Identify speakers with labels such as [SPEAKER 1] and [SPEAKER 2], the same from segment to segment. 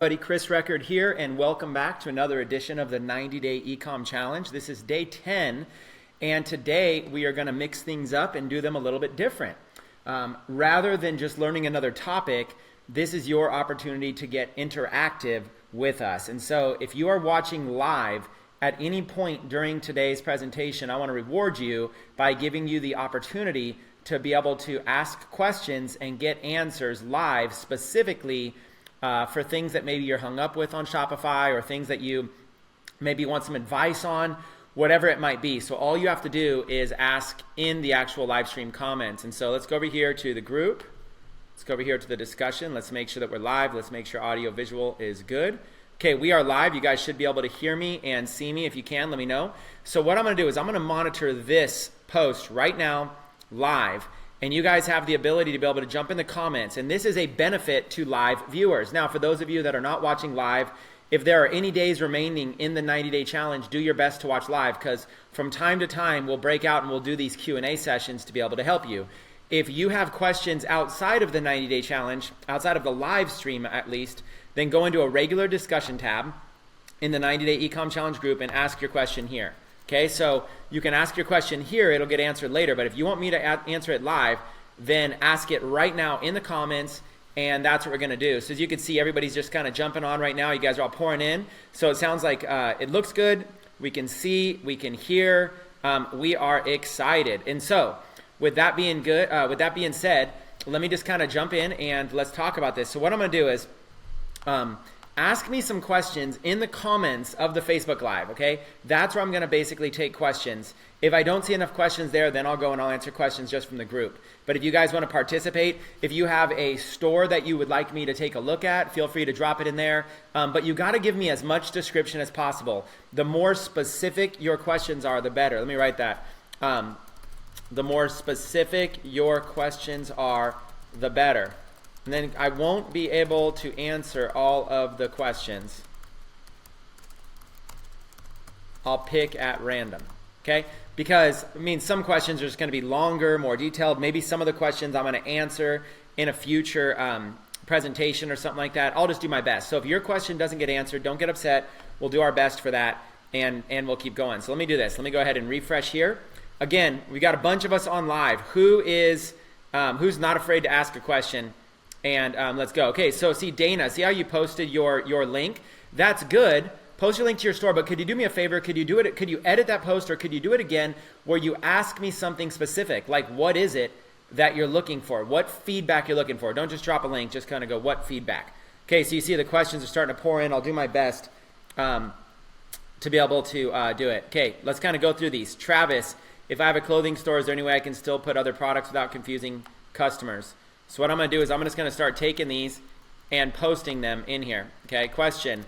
[SPEAKER 1] Buddy Chris Record here, and welcome back to another edition of the 90-Day eComm Challenge. This is day 10, and today we are going to mix things up and do them a little bit different. Rather than just learning another topic, this is your opportunity to get interactive with us. And so if you are watching live at any point during today's presentation, I want to reward you by giving you the opportunity to be able to ask questions and get answers live, specifically for things that maybe you're hung up with on Shopify, or things that you maybe want some advice on, whatever it might be. So all you have to do is ask in the actual live stream comments. And so let's go over here to the group. Let's go over here to the discussion. Let's make sure that we're live. Let's make sure audio visual is good. Okay, we are live. You guys should be able to hear me and see me. If you can, let me know. So what I'm going to do is I'm going to monitor this post right now live. And you guys have the ability to be able to jump in the comments. And this is a benefit to live viewers. Now, for those of you that are not watching live, if there are any days remaining in the 90-day challenge, do your best to watch live, because from time to time, we'll break out and we'll do these Q&A sessions to be able to help you. If you have questions outside of the 90-day challenge, outside of the live stream at least, then go into a regular discussion tab in the 90-day eComm challenge group and ask your question here. Okay, so you can ask your question here, it'll get answered later, but if you want me to answer it live, then ask it right now in the comments, and that's what we're going to do. So as you can see, everybody's just kind of jumping on right now. You guys are all pouring in. So it sounds like it looks good. We can see, we can hear. We are excited. And so with that being said, let me just kind of jump in and let's talk about this. So what I'm going to do is ask me some questions in the comments of the Facebook Live, okay? That's where I'm going to basically take questions. If I don't see enough questions there, then I'll go and I'll answer questions just from the group. But if you guys want to participate, if you have a store that you would like me to take a look at, feel free to drop it in there. But you got to give me as much description as possible. The more specific your questions are, the better. Let me write that. The more specific your questions are, the better. And then I won't be able to answer all of the questions. I'll pick at random, okay? Because, I mean, some questions are just going to be longer, more detailed. Maybe some of the questions I'm going to answer in a future presentation or something like that. I'll just do my best. So if your question doesn't get answered, don't get upset. We'll do our best for that, and we'll keep going. So let me do this. Let me go ahead and refresh here. Again, we got a bunch of us on live. Who's not afraid to ask a question? And let's go. Okay, so see, Dana, see how you posted your link? That's good. Post your link to your store, but could you do me a favor? Could you edit that post, or could you do it again where you ask me something specific? Like, what is it that you're looking for? What feedback you're looking for? Don't just drop a link, just kind of go, what feedback? Okay, so you see the questions are starting to pour in. I'll do my best to be able to do it. Okay, let's kind of go through these. Travis, if I have a clothing store, is there any way I can still put other products without confusing customers? So what I'm going to do is I'm just going to start taking these and posting them in here. Okay, question.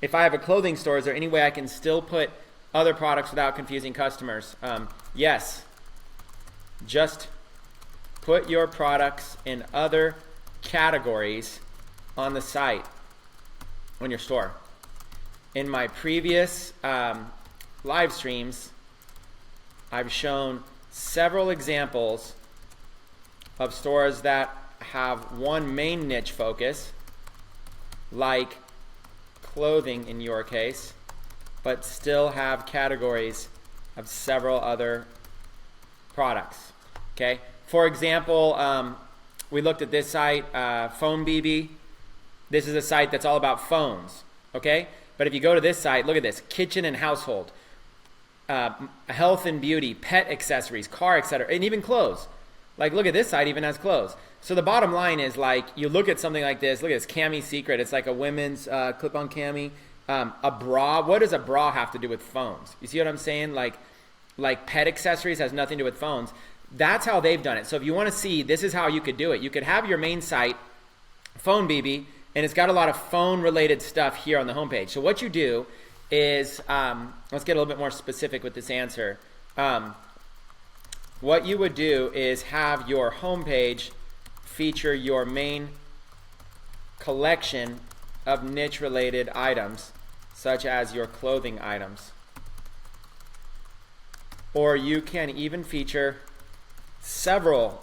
[SPEAKER 1] If I have a clothing store, is there any way I can still put other products without confusing customers? Yes. Just put your products in other categories on the site, on your store. In my previous live streams, I've shown several examples of stores that have one main niche focus, like clothing in your case, but still have categories of several other products. Okay, for example, we looked at this site, Phone BB. This is a site that's all about phones. Okay, but if you go to this site, look at this: kitchen and household, health and beauty, pet accessories, car, etc., and even clothes. Like, look at this site, even has clothes. So the bottom line is, like, you look at something like this. Look at this cami secret. It's like a women's clip-on cami. A bra. What does a bra have to do with phones? You see what I'm saying? Like pet accessories has nothing to do with phones. That's how they've done it. So if you want to see, this is how you could do it. You could have your main site, Phone BB, and it's got a lot of phone-related stuff here on the homepage. So what you do is, let's get a little bit more specific with this answer. What you would do is have your homepage feature your main collection of niche-related items, such as your clothing items. Or you can even feature several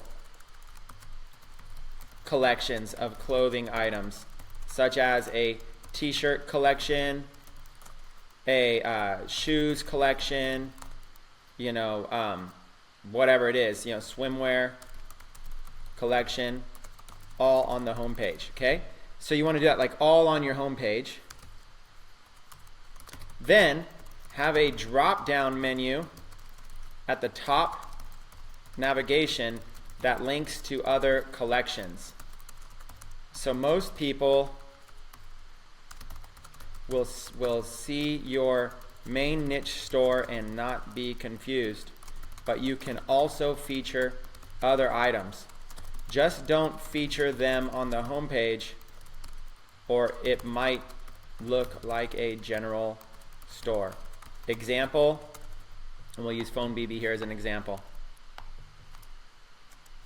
[SPEAKER 1] collections of clothing items, such as a t-shirt collection, a shoes collection, whatever it is, swimwear collection, all on the home page. Okay, so you want to do that like all on your home page. Then have a drop down menu at the top navigation that links to other collections. So most people will see your main niche store and not be confused, but you can also feature other items. Just don't feature them on the home page, or it might look like a general store. Example, and we'll use Phone BB here as an example.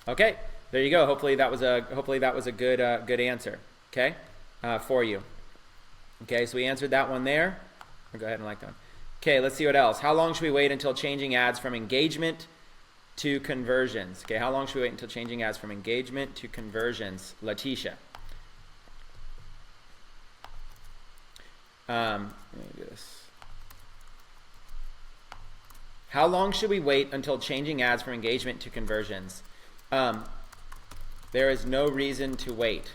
[SPEAKER 1] Okay, there you go. Hopefully that was a good answer. Okay, for you. Okay, so we answered that one there. I'll go ahead and like that one. Okay, let's see what else. How long should we wait until changing ads from engagement to conversions? Okay, how long should we wait until changing ads from engagement to conversions? Letitia. Let me do this. How long should we wait until changing ads from engagement to conversions? There is no reason to wait.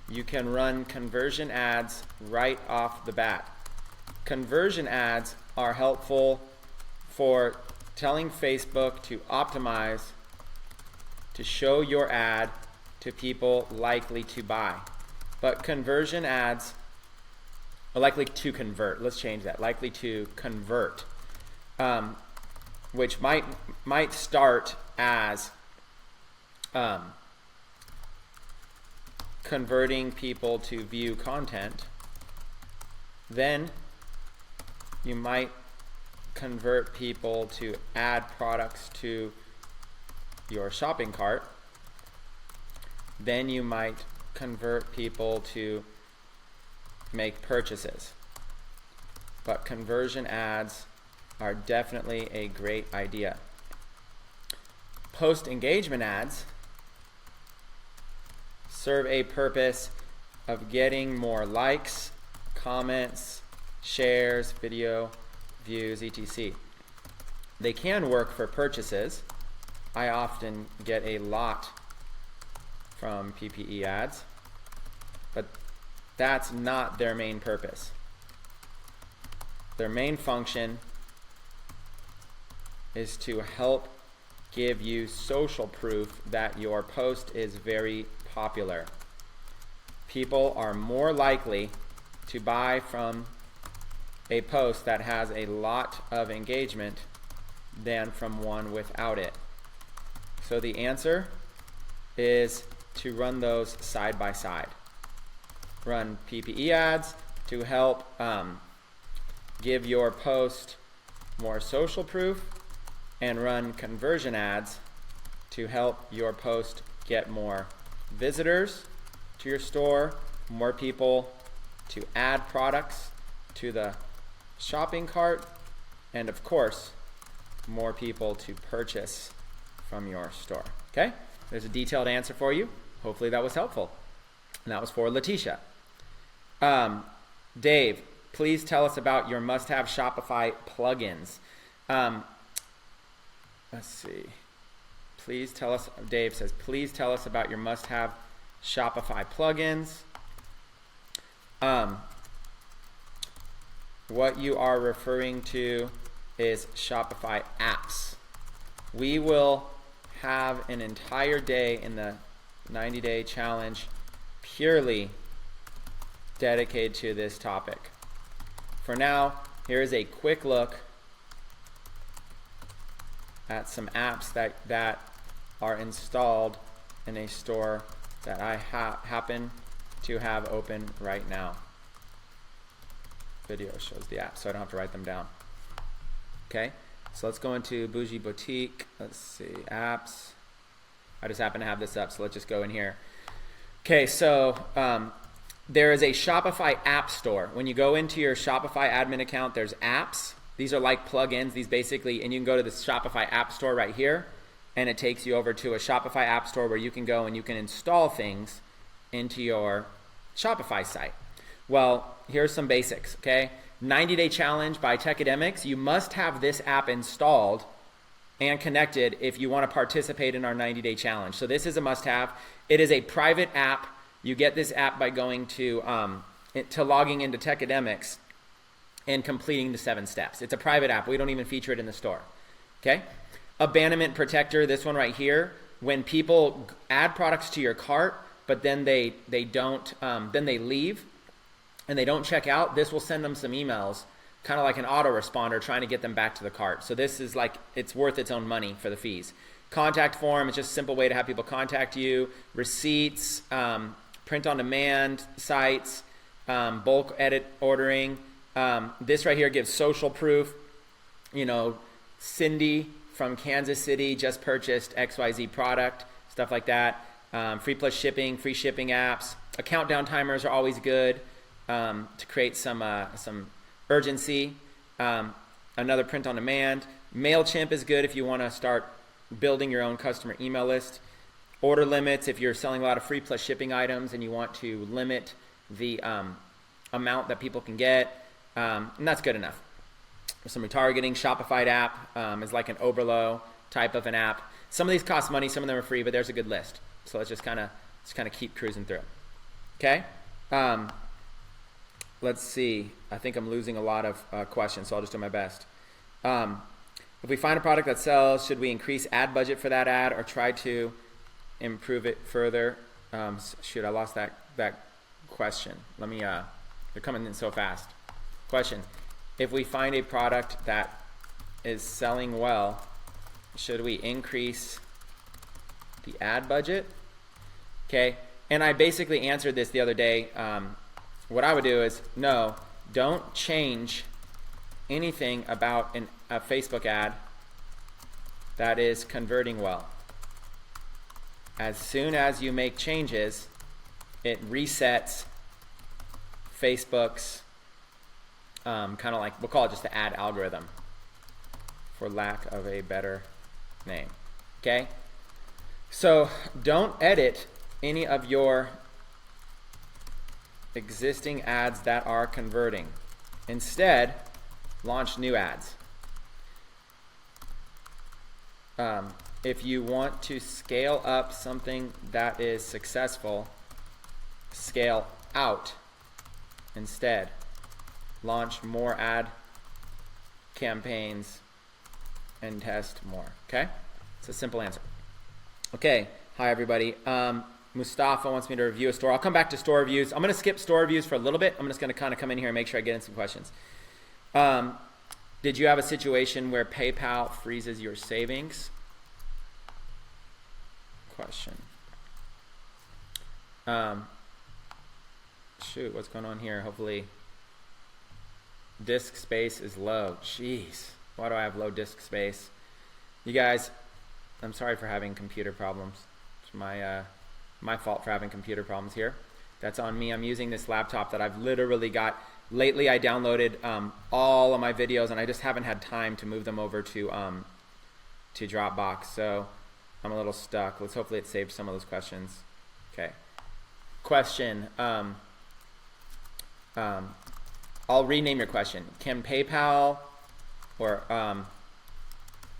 [SPEAKER 1] You can run conversion ads right off the bat. Conversion ads are helpful for telling Facebook to optimize to show your ad to people likely to buy. But conversion ads are likely to convert. Let's change that. Likely to convert, which might start as converting people to view content. Then you might convert people to add products to your shopping cart. Then you might convert people to make purchases. But conversion ads are definitely a great idea. Post engagement ads serve a purpose of getting more likes, comments, shares, video views, etc. They can work for purchases. I often get a lot from PPE ads, but that's not their main purpose. Their main function is to help give you social proof that your post is very popular. People are more likely to buy from a post that has a lot of engagement than from one without it. So the answer is to run those side by side. Run PPE ads to help give your post more social proof, and run conversion ads to help your post get more visitors to your store, more people to add products to the shopping cart, and of course, more people to purchase from your store. Okay? There's a detailed answer for you. Hopefully that was helpful. And that was for Letitia. Dave, please tell us about your must-have Shopify plugins. Let's see. Please tell us, Dave says, please tell us about your must-have Shopify plugins. What you are referring to is Shopify apps. We will have an entire day in the 90-day challenge purely dedicated to this topic. For now, here is a quick look at some apps that are installed in a store that I happen to have open right now. Video shows the apps, so I don't have to write them down. Okay, so let's go into Bougie Boutique. Let's see, apps. I just happen to have this up, so let's just go in here. Okay, so there is a Shopify app store. When you go into your Shopify admin account, there's apps. These are like plugins. These basically, and you can go to the Shopify app store right here, and it takes you over to a Shopify app store where you can go and you can install things into your Shopify site. Well, here's some basics, okay? 90-day challenge by Techademics. You must have this app installed and connected if you want to participate in our 90-day challenge. So this is a must-have. It is a private app. You get this app by going to logging into Techademics and completing the 7 steps. It's a private app. We don't even feature it in the store, okay? Abandonment protector, this one right here. When people add products to your cart, but then they don't, then they leave and they don't check out, this will send them some emails, kind of like an autoresponder trying to get them back to the cart. So this is like, it's worth its own money for the fees. Contact form, it's just a simple way to have people contact you. Receipts, print on demand sites, bulk edit ordering. This right here gives social proof. You know, Cindy from Kansas City just purchased XYZ product, stuff like that. Free plus shipping, free shipping apps. Countdown timers are always good to create some urgency. Another print on demand. MailChimp is good if you want to start building your own customer email list. Order limits if you're selling a lot of free plus shipping items and you want to limit the amount that people can get, and that's good enough. Some retargeting. Shopify app is like an Oberlo type of an app. Some of these cost money, some of them are free, but there's a good list. So let's just kind of keep cruising through. Okay. Let's see. I think I'm losing a lot of questions, so I'll just do my best. If we find a product that sells, should we increase ad budget for that ad or try to improve it further? Shoot, I lost that question. Let me, they're coming in so fast. Question. If we find a product that is selling well, should we increase the ad budget? Okay. And I basically answered this the other day. What I would do is, no, don't change anything about a Facebook ad that is converting well. As soon as you make changes, it resets Facebook's kind of like, we'll call it just the ad algorithm, for lack of a better name. Okay? So don't edit any of your existing ads that are converting. Instead, launch new ads. If you want to scale up something that is successful, scale out instead. Launch more ad campaigns and test more. Okay? It's a simple answer. Okay. Hi, everybody. Mustafa wants me to review a store. I'll come back to store reviews. I'm going to skip store reviews for a little bit. I'm just going to kind of come in here and make sure I get in some questions. Did you have a situation where PayPal freezes your savings? Question. Shoot, what's going on here? Hopefully disk space is low. Jeez, why do I have low disk space? You guys, I'm sorry for having computer problems. It's my fault for having computer problems here. That's on me. I'm using this laptop that I've literally got. Lately I downloaded all of my videos and I just haven't had time to move them over to Dropbox. So I'm a little stuck. Hopefully it saved some of those questions. Okay. Question. I'll rename your question. Can PayPal or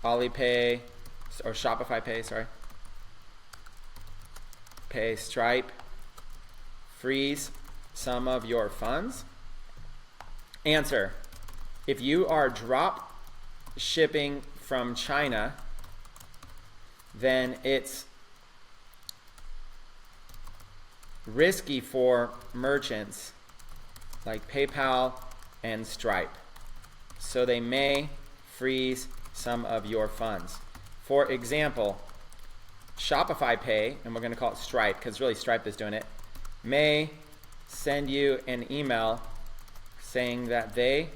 [SPEAKER 1] Alipay or Shopify Pay, Pay, Stripe freeze some of your funds? Answer. If you are drop shipping from China, then it's risky for merchants like PayPal and Stripe. So they may freeze some of your funds. For example, Shopify Pay, and we're going to call it Stripe because really Stripe is doing it, may send you an email saying that they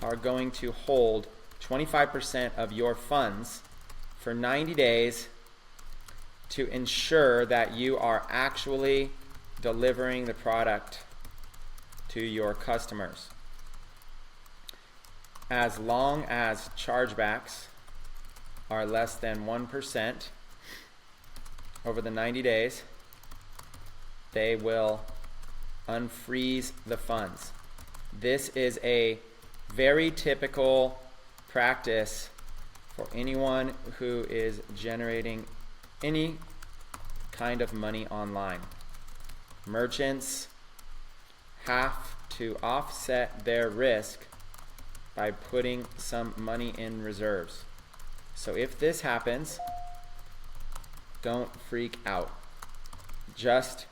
[SPEAKER 1] are going to hold 25% of your funds for 90 days to ensure that you are actually delivering the product to your customers. As long as chargebacks are less than 1% over the 90 days, they will unfreeze the funds. This is a very typical practice for anyone who is generating any kind of money online. Merchants have to offset their risk by putting some money in reserves. So if this happens, don't freak out. Just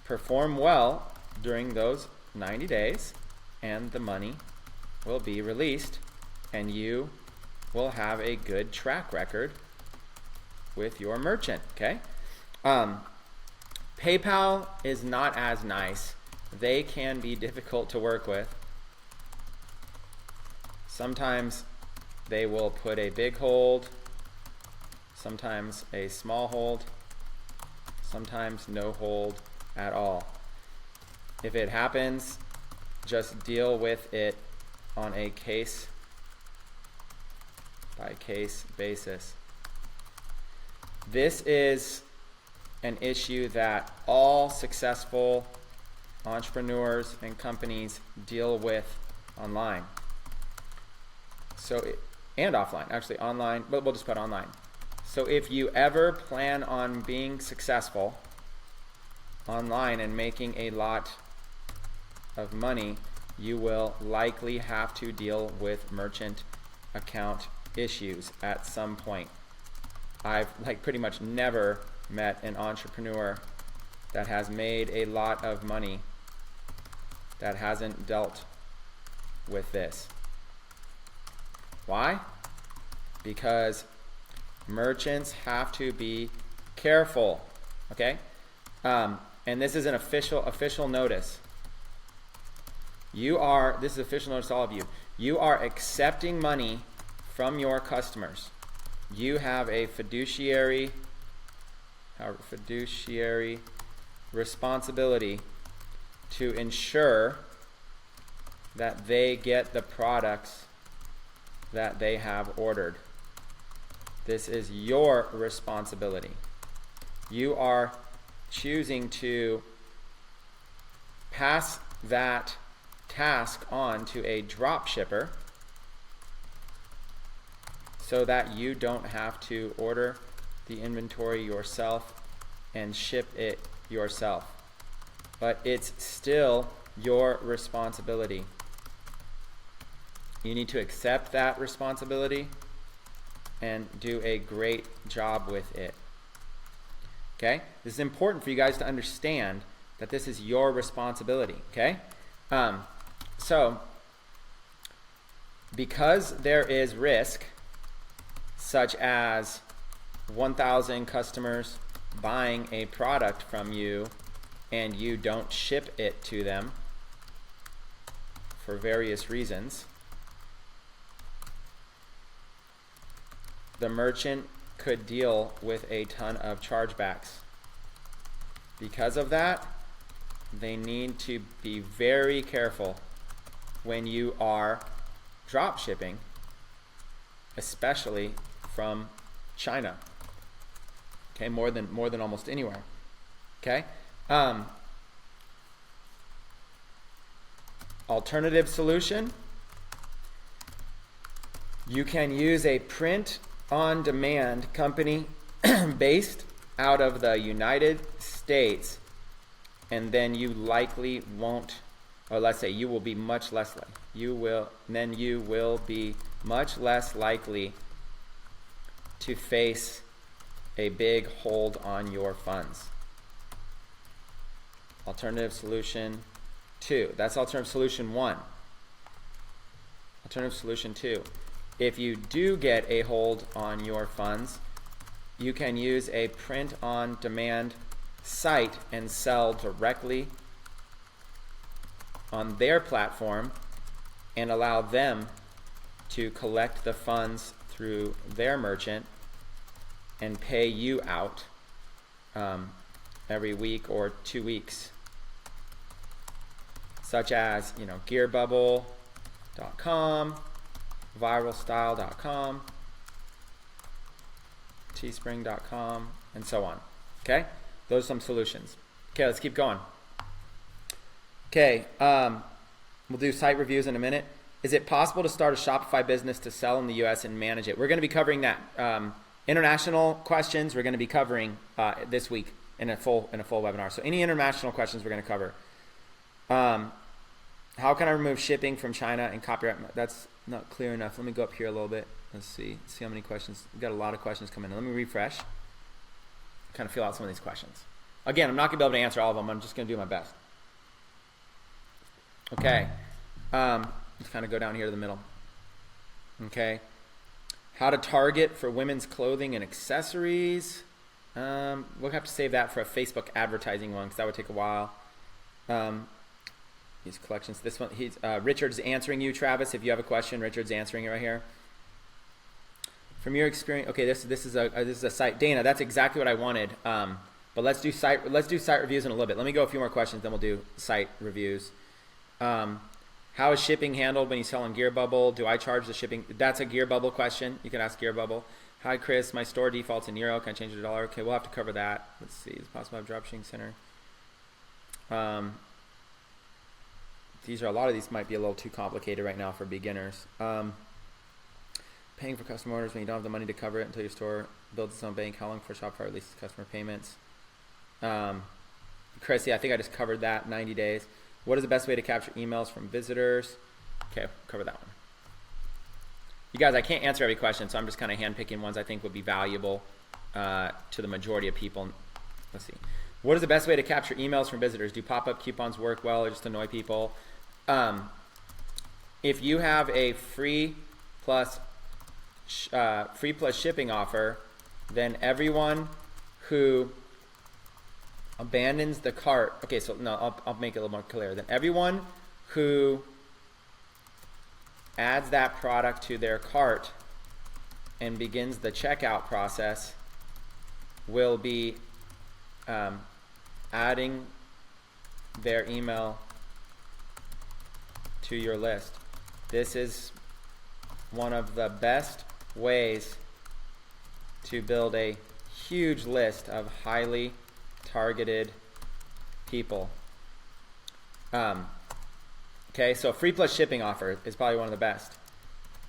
[SPEAKER 1] perform well during those 90 days and the money will be released and you will have a good track record with your merchant, okay? PayPal is not as nice. They can be difficult to work with. Sometimes they will put a big hold, sometimes a small hold, sometimes no hold at all. If it happens, just deal with it on a case by case basis. This is an issue that all successful entrepreneurs and companies deal with online. And offline, actually online, but we'll just put online. So if you ever plan on being successful online and making a lot of money, you will likely have to deal with merchant account issues at some point. I've pretty much never met an entrepreneur that has made a lot of money that hasn't dealt with this. Why? Because merchants have to be careful, okay? And this is an official notice. This is official notice to all of you. You are accepting money from your customers. You have a fiduciary responsibility to ensure that they get the products that they have ordered. This is your responsibility. You are choosing to pass that task on to a drop shipper so that you don't have to order the inventory yourself and ship it yourself. But it's still your responsibility. You need to accept that responsibility and do a great job with it. Okay? This is important for you guys to understand that this is your responsibility. Okay? So, because there is risk, such as 1,000 customers buying a product from you and you don't ship it to them for various reasons, the merchant could deal with a ton of chargebacks. Because of that, they need to be very careful when you are drop shipping, especially from China. Okay, more than almost anywhere. Okay? Alternative solution, you can use a print-on-demand company based out of the United States, and then you likely won't, or let's say you will be much less likely. You will be much less likely to face a big hold on your funds. Alternative solution 2. That's alternative solution 1. Alternative solution 2. If you do get a hold on your funds, you can use a print-on-demand site and sell directly on their platform and allow them to collect the funds through their merchant and pay you out every week or 2 weeks, such as gearbubble.com, viralstyle.com, teespring.com, and so on. Okay, those are some solutions. Okay, let's keep going. Okay, we'll do site reviews in a minute. Is it possible to start a Shopify business to sell in the US and manage it? We're going to be covering that. International questions we're going to be covering this week in a full webinar. So any international questions we're going to cover. How can I remove shipping from China and copyright? That's not clear enough. Let me go up here a little bit. Let's see how many questions. We've got a lot of questions coming in. Let me refresh. Kind of fill out some of these questions. Again, I'm not going to be able to answer all of them. I'm just going to do my best. Okay. Let's kind of go down here to the middle. Okay. How to target for women's clothing and accessories. We'll have to save that for a Facebook advertising one because that would take a while. These collections. This one, Richard's answering you, Travis. If you have a question, Richard's answering it right here. From your experience, okay, this is a site. Dana, that's exactly what I wanted. But let's do site reviews in a little bit. Let me go a few more questions, then we'll do site reviews. How is shipping handled when you sell on GearBubble? Do I charge the shipping? That's a GearBubble question. You can ask GearBubble. Hi, Chris. My store defaults in euro. Can I change it to $1? Okay, we'll have to cover that. Let's see. Is it possible to have dropshipping center? A lot of these might be a little too complicated right now for beginners. Paying for custom orders when you don't have the money to cover it until your store builds its own bank. How long before Shopify releases customer payments? Chris, yeah, I think I just covered that. 90 days. What is the best way to capture emails from visitors? Okay, cover that one. You guys, I can't answer every question, so I'm just kind of handpicking ones I think would be valuable to the majority of people. Let's see. What is the best way to capture emails from visitors? Do pop-up coupons work well or just annoy people? If you have a free plus shipping offer, then everyone who abandons the cart. Okay, so no, I'll make it a little more clear. Then everyone who adds that product to their cart and begins the checkout process will be adding their email to your list. This is one of the best ways to build a huge list of highly targeted people. Okay, so free plus shipping offer is probably one of the best.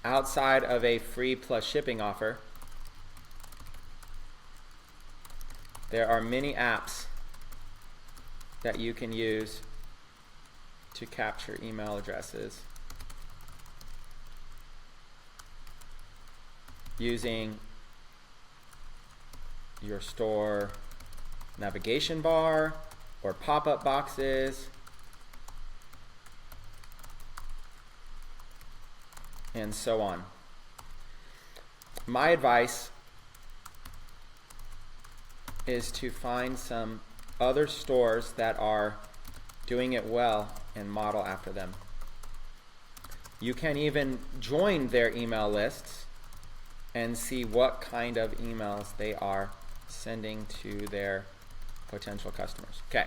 [SPEAKER 1] Outside of a free plus shipping offer, there are many apps that you can use to capture email addresses using your store navigation bar or pop-up boxes and so on. My advice is to find some other stores that are doing it well and model after them. You can even join their email lists and see what kind of emails they are sending to their potential customers. Okay,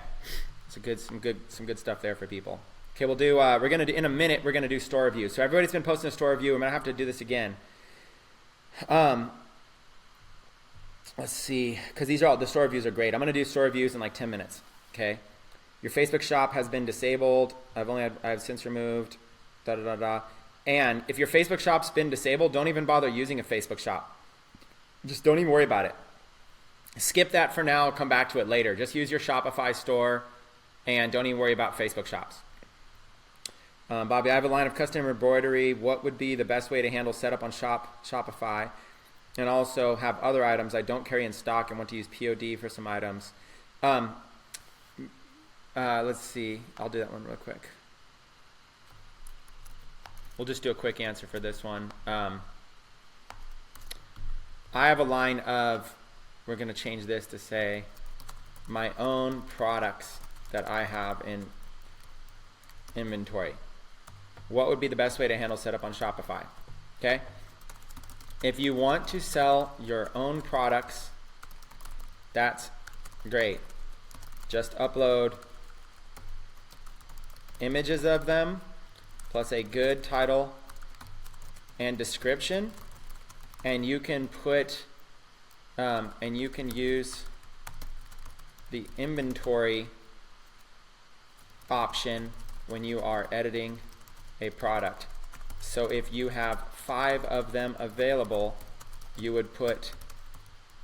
[SPEAKER 1] some good stuff there for people. Okay, we'll do. We're gonna do in a minute. We're gonna do store reviews. So everybody's been posting a store review. I'm gonna have to do this again. Let's see, because these are all the store reviews are great. I'm gonna do store reviews in like 10 minutes. Okay, your Facebook shop has been disabled. I've since removed. And if your Facebook shop's been disabled, don't even bother using a Facebook shop. Just don't even worry about it. Skip that for now. Come back to it later. Just use your Shopify store and don't even worry about Facebook shops. Bobby, I have a line of custom embroidery. What would be the best way to handle setup on Shopify? And also have other items I don't carry in stock and want to use POD for some items. Let's see. I'll do that one real quick. We'll just do a quick answer for this one. I have a line of, we're going to change this to say, my own products that I have in inventory. What would be the best way to handle setup on Shopify? Okay? If you want to sell your own products, that's great. Just upload images of them plus a good title and description, and you can put and you can use the inventory option when you are editing a product. So if you have 5 of them available, you would put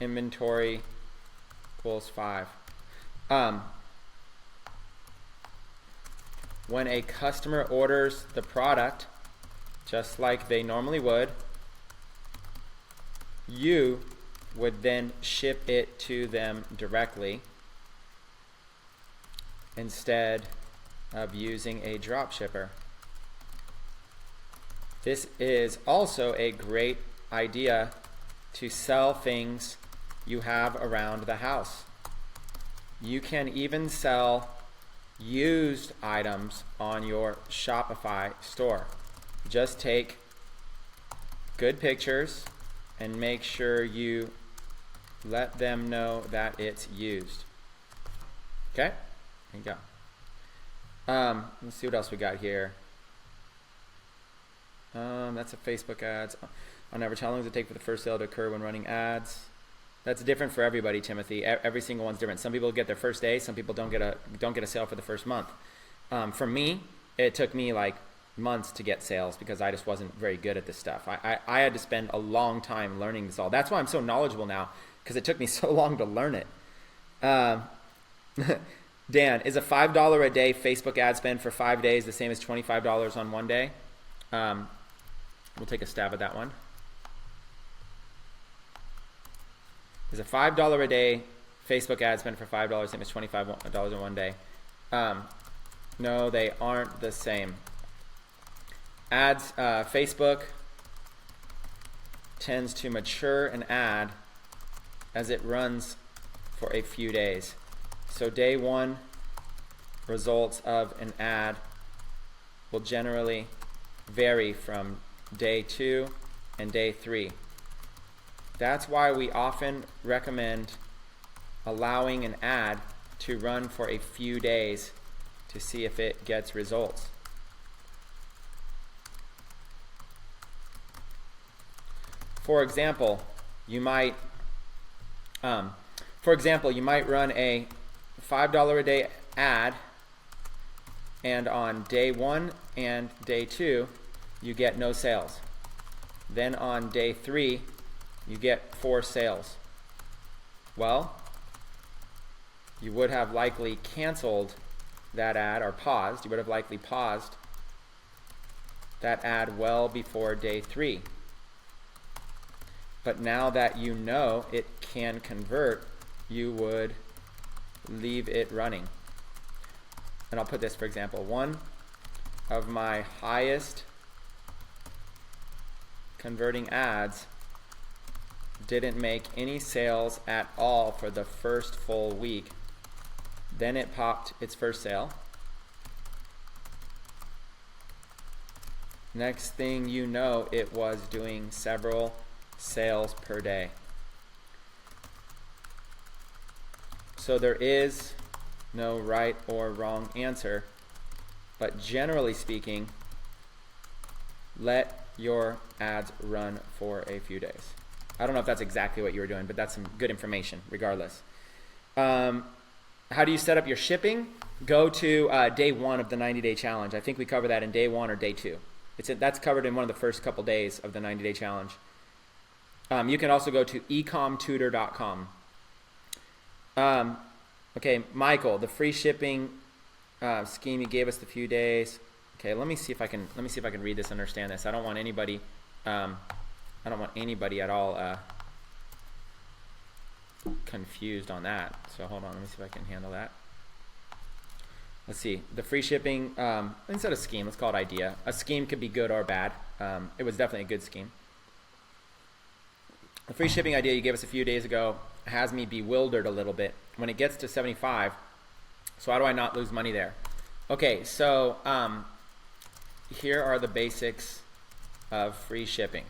[SPEAKER 1] inventory equals 5. When a customer orders the product, just like they normally would, you would then ship it to them directly instead of using a drop shipper. This is also a great idea to sell things you have around the house. You can even sell used items on your Shopify store. Just take good pictures and make sure you let them know that it's used. Okay? There you go. Let's see what else we got here. That's a Facebook ads. On average, how long does it take for the first sale to occur when running ads? That's different for everybody, Timothy. Every single one's different. Some people get their first day. Some people don't get a sale for the first month. For me, it took me like months to get sales because I just wasn't very good at this stuff. I had to spend a long time learning this all. That's why I'm so knowledgeable now, because it took me so long to learn it. Dan, is a $5 a day Facebook ad spend for 5 days the same as $25 on one day? We'll take a stab at that one. Is a $5 a day Facebook ad spend for $5 same as $25 in one day? No, they aren't the same. Ads, Facebook tends to mature an ad as it runs for a few days. So day 1 results of an ad will generally vary from day 2 and day 3. That's why we often recommend allowing an ad to run for a few days to see if it gets results. For example, you might run a $5 a day ad, and on day 1 and day 2 you get no sales. Then on day 3 you get 4 sales. Well, you would have likely canceled that ad, or paused. You would have likely paused that ad well before day 3. But now that you know it can convert, you would leave it running. And I'll put this, for example, one of my highest converting ads didn't make any sales at all for the first full week. Then it popped its first sale. Next thing you know, it was doing several sales per day. So there is no right or wrong answer, but generally speaking, let your ads run for a few days. I don't know if that's exactly what you were doing, but that's some good information regardless. How do you set up your shipping? Go to day 1 of the 90-day challenge. I think we cover that in day 1 or day 2. That's covered in one of the first couple days of the 90-day challenge. You can also go to eCommtutor.com. Okay, Michael, the free shipping scheme you gave us the few days. Okay, let me see if I can read this and understand this. I don't want anybody at all confused on that. So hold on, let me see if I can handle that. Let's see. The free shipping, instead of scheme, let's call it idea. A scheme could be good or bad. It was definitely a good scheme. The free shipping idea you gave us a few days ago has me bewildered a little bit. When it gets to 75, so how do I not lose money there? Okay, so here are the basics of free shipping.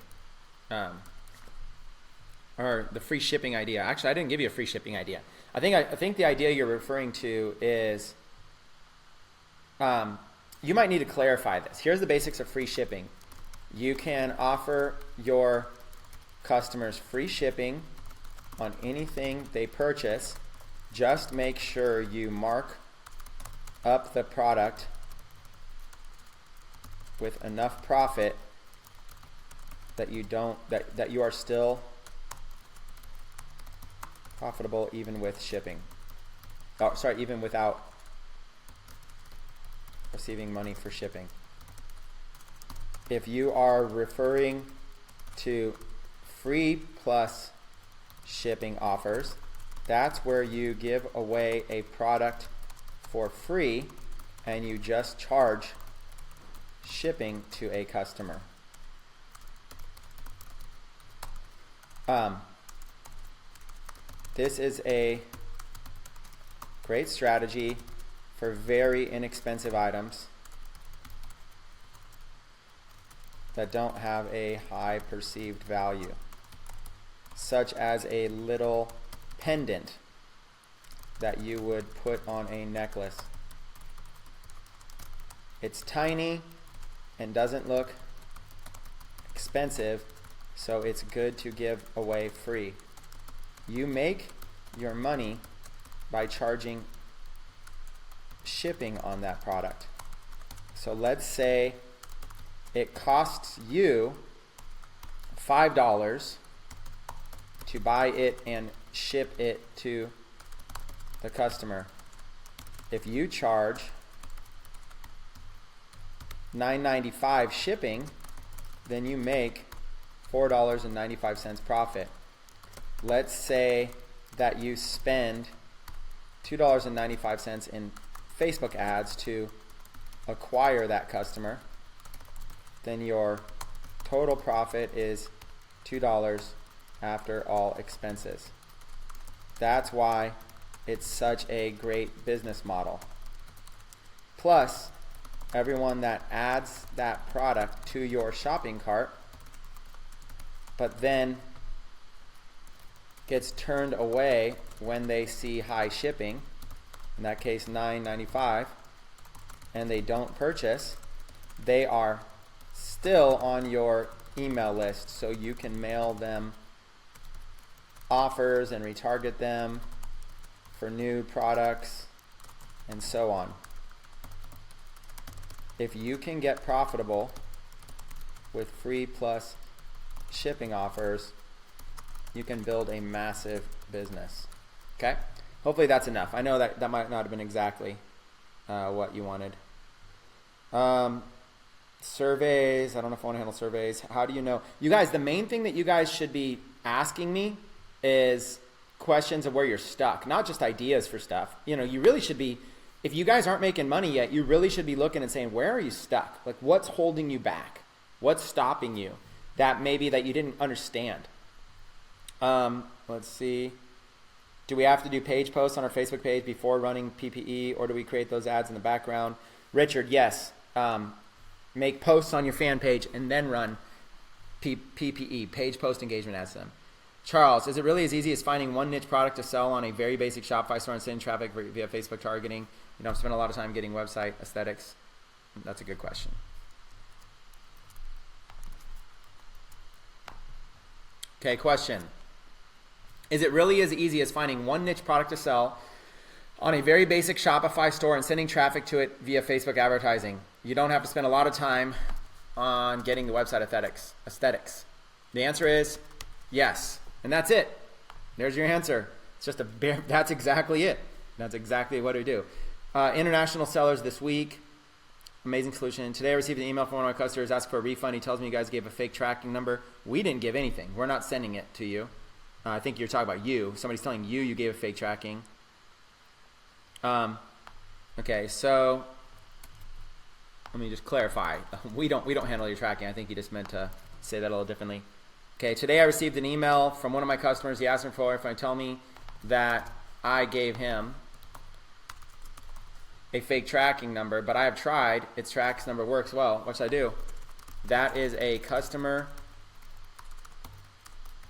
[SPEAKER 1] Or the free shipping idea. Actually, I didn't give you a free shipping idea. I think the idea you're referring to is, you might need to clarify this. Here's the basics of free shipping. You can offer your customers free shipping on anything they purchase. Just make sure you mark up the product with enough profit that you are still profitable even with shipping. Oh, sorry, even without receiving money for shipping. If you are referring to free plus shipping offers, that's where you give away a product for free and you just charge shipping to a customer. This is a great strategy for very inexpensive items that don't have a high perceived value, such as a little pendant that you would put on a necklace. It's tiny and doesn't look expensive, so it's good to give away free. You make your money by charging shipping on that product. So let's say it costs you $5 to buy it and ship it to the customer. If you charge $9.95 shipping, then you make $4.95 profit. Let's say that you spend $2.95 in Facebook ads to acquire that customer, then your total profit is $2 after all expenses. That's why it's such a great business model. Plus, everyone that adds that product to your shopping cart but then gets turned away when they see high shipping, in that case $9.95, and they don't purchase, they are still on your email list, so you can mail them offers and retarget them for new products and so on. If you can get profitable with free plus shipping offers, you can build a massive business. Okay? Hopefully that's enough. I know that might not have been exactly what you wanted. Surveys. I don't know if I want to handle surveys. How do you know? You guys, the main thing that you guys should be asking me is questions of where you're stuck, not just ideas for stuff. You know, you really should be, if you guys aren't making money yet, you really should be looking and saying, where are you stuck? Like, what's holding you back? What's stopping you that maybe that you didn't understand? Let's see. Do we have to do page posts on our Facebook page before running PPE, or do we create those ads in the background? Richard, yes. Make posts on your fan page and then run PPE, page post engagement ads to them. Charles, is it really as easy as finding one niche product to sell on a very basic Shopify store and sending traffic via Facebook targeting? You know, I've spent a lot of time getting website aesthetics. That's a good question. Okay, question. Is it really as easy as finding one niche product to sell on a very basic Shopify store and sending traffic to it via Facebook advertising? You don't have to spend a lot of time on getting the website aesthetics. The answer is yes. And that's it. There's your answer. It's just that's exactly it. That's exactly what we do. International sellers this week. Amazing solution. Today I received an email from one of my customers asking for a refund. He tells me you guys gave a fake tracking number. We didn't give anything. We're not sending it to you. I think you're talking about you. Somebody's telling you gave a fake tracking. Okay, so let me just clarify. We don't handle your tracking. I think he just meant to say that a little differently. Okay, today I received an email from one of my customers. He asked me for if I tell me that I gave him a fake tracking number, but I have tried. Its tracks number works well, which I do. That is a customer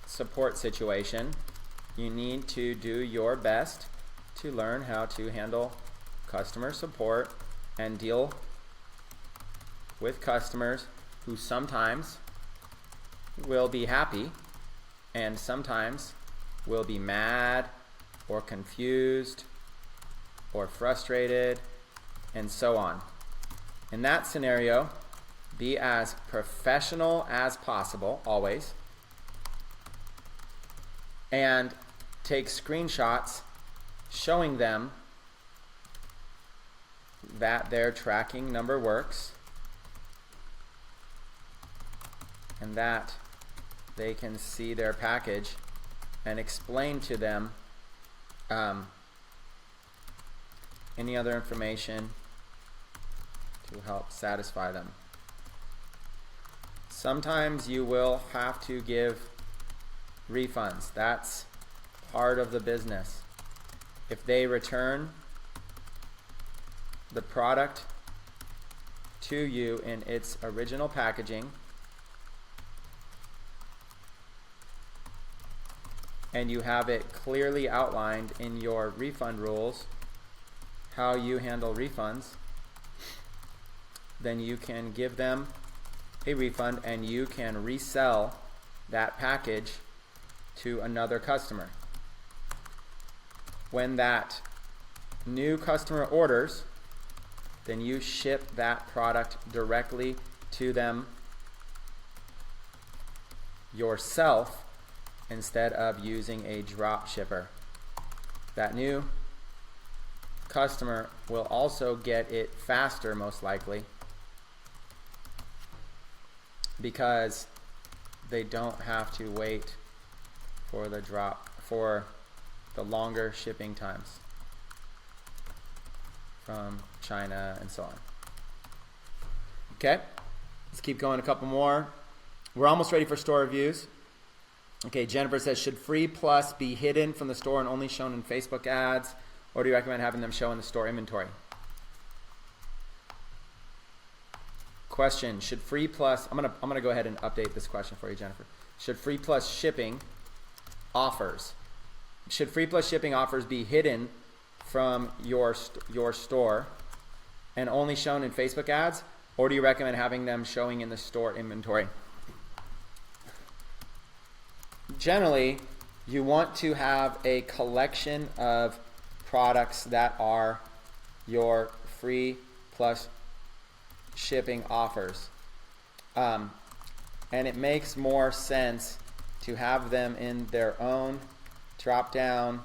[SPEAKER 1] support situation. You need to do your best to learn how to handle customer support and deal with customers who sometimes will be happy and sometimes will be mad or confused or frustrated and so on. In that scenario, Be as professional as possible, always. And take screenshots showing them that their tracking number works and that they can see their package, and explain to them any other information to help satisfy them. Sometimes you will have to give refunds. That's part of the business. If they return the product to you in its original packaging and you have it clearly outlined in your refund rules how you handle refunds, then you can give them a refund and you can resell that package to another customer. When that new customer orders, then you ship that product directly to them yourself instead of using a drop shipper. That new customer will also get it faster, most likely, because they don't have to wait for the longer shipping times from China and so on. Okay, let's keep going. A couple more. We're almost ready for store reviews. Okay, Jennifer says, should free plus be hidden from the store and only shown in Facebook ads, or do you recommend having them show in the store inventory? Question, should free plus, I'm gonna go ahead and update this question for you, Jennifer. Should free plus shipping offers be hidden from your store and only shown in Facebook ads, or do you recommend having them showing in the store inventory? Generally, you want to have a collection of products that are your free plus shipping offers. And it makes more sense to have them in their own drop down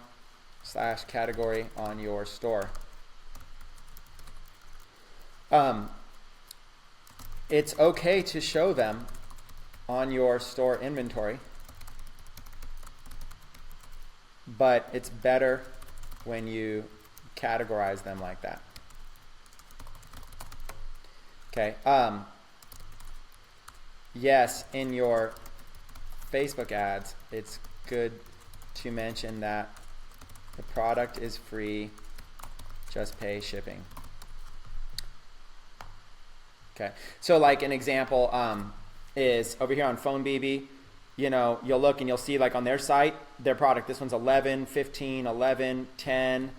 [SPEAKER 1] / category on your store. It's okay to show them on your store inventory, but it's better when you categorize them like that. Okay. Yes, in your Facebook ads, it's good to mention that the product is free, just pay shipping. Okay, so like an example is over here on Phone BB. You know, you'll look and you'll see like on their site, their product, this one's 11, 15, 11, 10,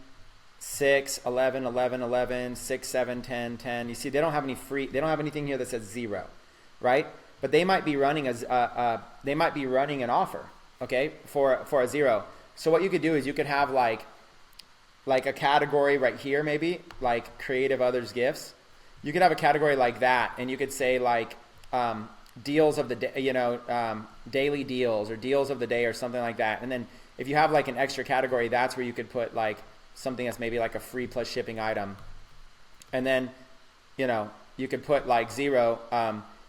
[SPEAKER 1] 6, 11, 11, 11, 6, 7, 10, 10. You see, they don't have any free, they don't have anything here that says 0, right? But they might be running an offer, okay, for a 0. So what you could do is you could have like a category right here, maybe like creative others gifts. You could have a category like that, and you could say like deals of the day, daily deals or deals of the day or something like that. And then if you have like an extra category, that's where you could put like something that's maybe like a free plus shipping item. And then, you could put like 0.